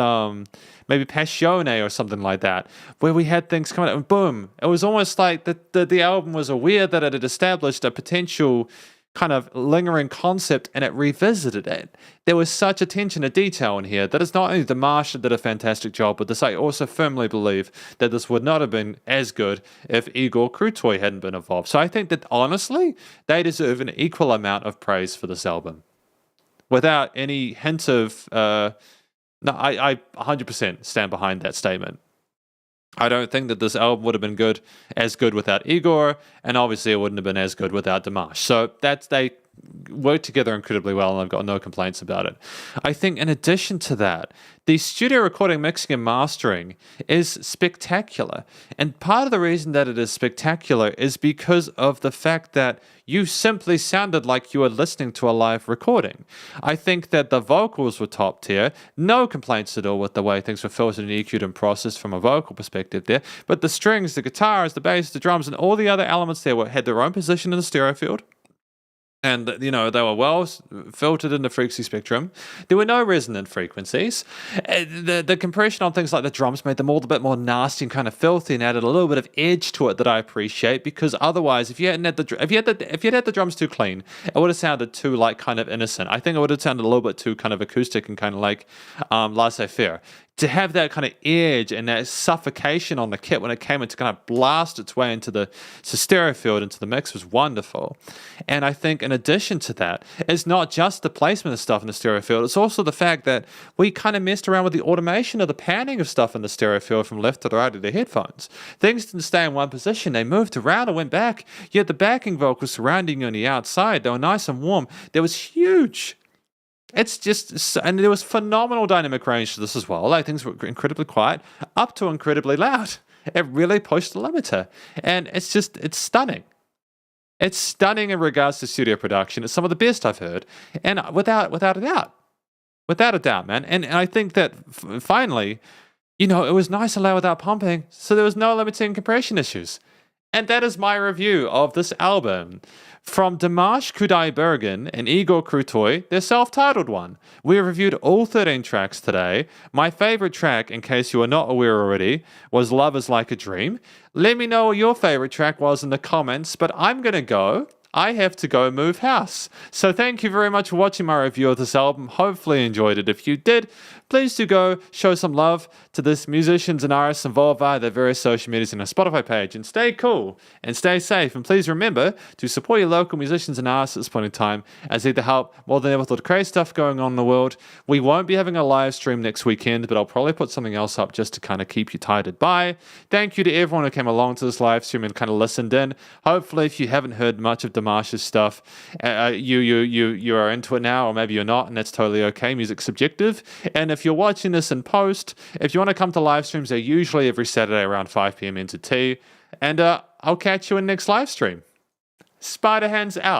maybe Passione or something like that, where we had things coming out and boom. It was almost like the album was aware that it had established a potential kind of lingering concept and it revisited it. There was such attention to detail in here that it's not only Dimash that did a fantastic job with this, I also firmly believe that this would not have been as good if Igor Krutoy hadn't been involved. So I think that honestly, they deserve an equal amount of praise for this album. Without any hint of, no, I 100% stand behind that statement. I don't think that this album would have been as good without Igor, and obviously it wouldn't have been as good without Dimash. So they work together incredibly well, and I've got no complaints about it. I think in addition to that, the studio recording, mixing, and mastering is spectacular. And part of the reason that it is spectacular is because of the fact that you simply sounded like you were listening to a live recording. I think that the vocals were top tier. No complaints at all with the way things were filtered and EQ'd and processed from a vocal perspective there. But the strings, the guitars, the bass, the drums, and all the other elements there had their own position in the stereo field. And, you know, they were well filtered in the frequency spectrum. There were no resonant frequencies. The compression on things like the drums made them all a bit more nasty and kind of filthy and added a little bit of edge to it that I appreciate, because otherwise, if you had had the drums too clean, it would have sounded too, like, kind of innocent. I think it would have sounded a little bit too kind of acoustic and kind of like laissez-faire. To have that kind of edge and that suffocation on the kit when it came in to kind of blast its way into the stereo field, into the mix, was wonderful. And I think in addition to that, it's not just the placement of stuff in the stereo field, it's also the fact that we kind of messed around with the automation of the panning of stuff in the stereo field from left to the right of the headphones. Things didn't stay in one position, they moved around and went back. You had the backing vocals surrounding you on the outside, they were nice and warm. That was huge. It's just, and there was phenomenal dynamic range to this as well. Like, things were incredibly quiet up to incredibly loud. It really pushed the limiter. And it's stunning. It's stunning in regards to studio production. It's some of the best I've heard. And without a doubt. Without a doubt, man. And I think that finally, you know, it was nice and loud without pumping, so there was no limiting compression issues. And that is my review of this album. From Dimash Qudaibergen and Igor Krutoy, their self-titled one. We reviewed all 13 tracks today. My favorite track, in case you are not aware already, was Love is Like a Dream. Let me know what your favorite track was in the comments, but I have to go move house. So thank you very much for watching my review of this album. Hopefully you enjoyed it. If you did, please do go show some love to the musicians and artists involved via their various social medias and our Spotify page. And stay cool and stay safe. And please remember to support your local musicians and artists at this point in time, as they help more than ever with all the crazy stuff going on in the world. We won't be having a live stream next weekend, but I'll probably put something else up just to kind of keep you tided by. Thank you to everyone who came along to this live stream and kind of listened in. Hopefully, if you haven't heard much of Dimash's stuff, you are into it now, or maybe you're not, and that's totally okay. Music's subjective. And if you're watching this in post, if you want to come to live streams, they're usually every Saturday around 5 p.m. into tea. And I'll catch you in next live stream. Spider Hands out.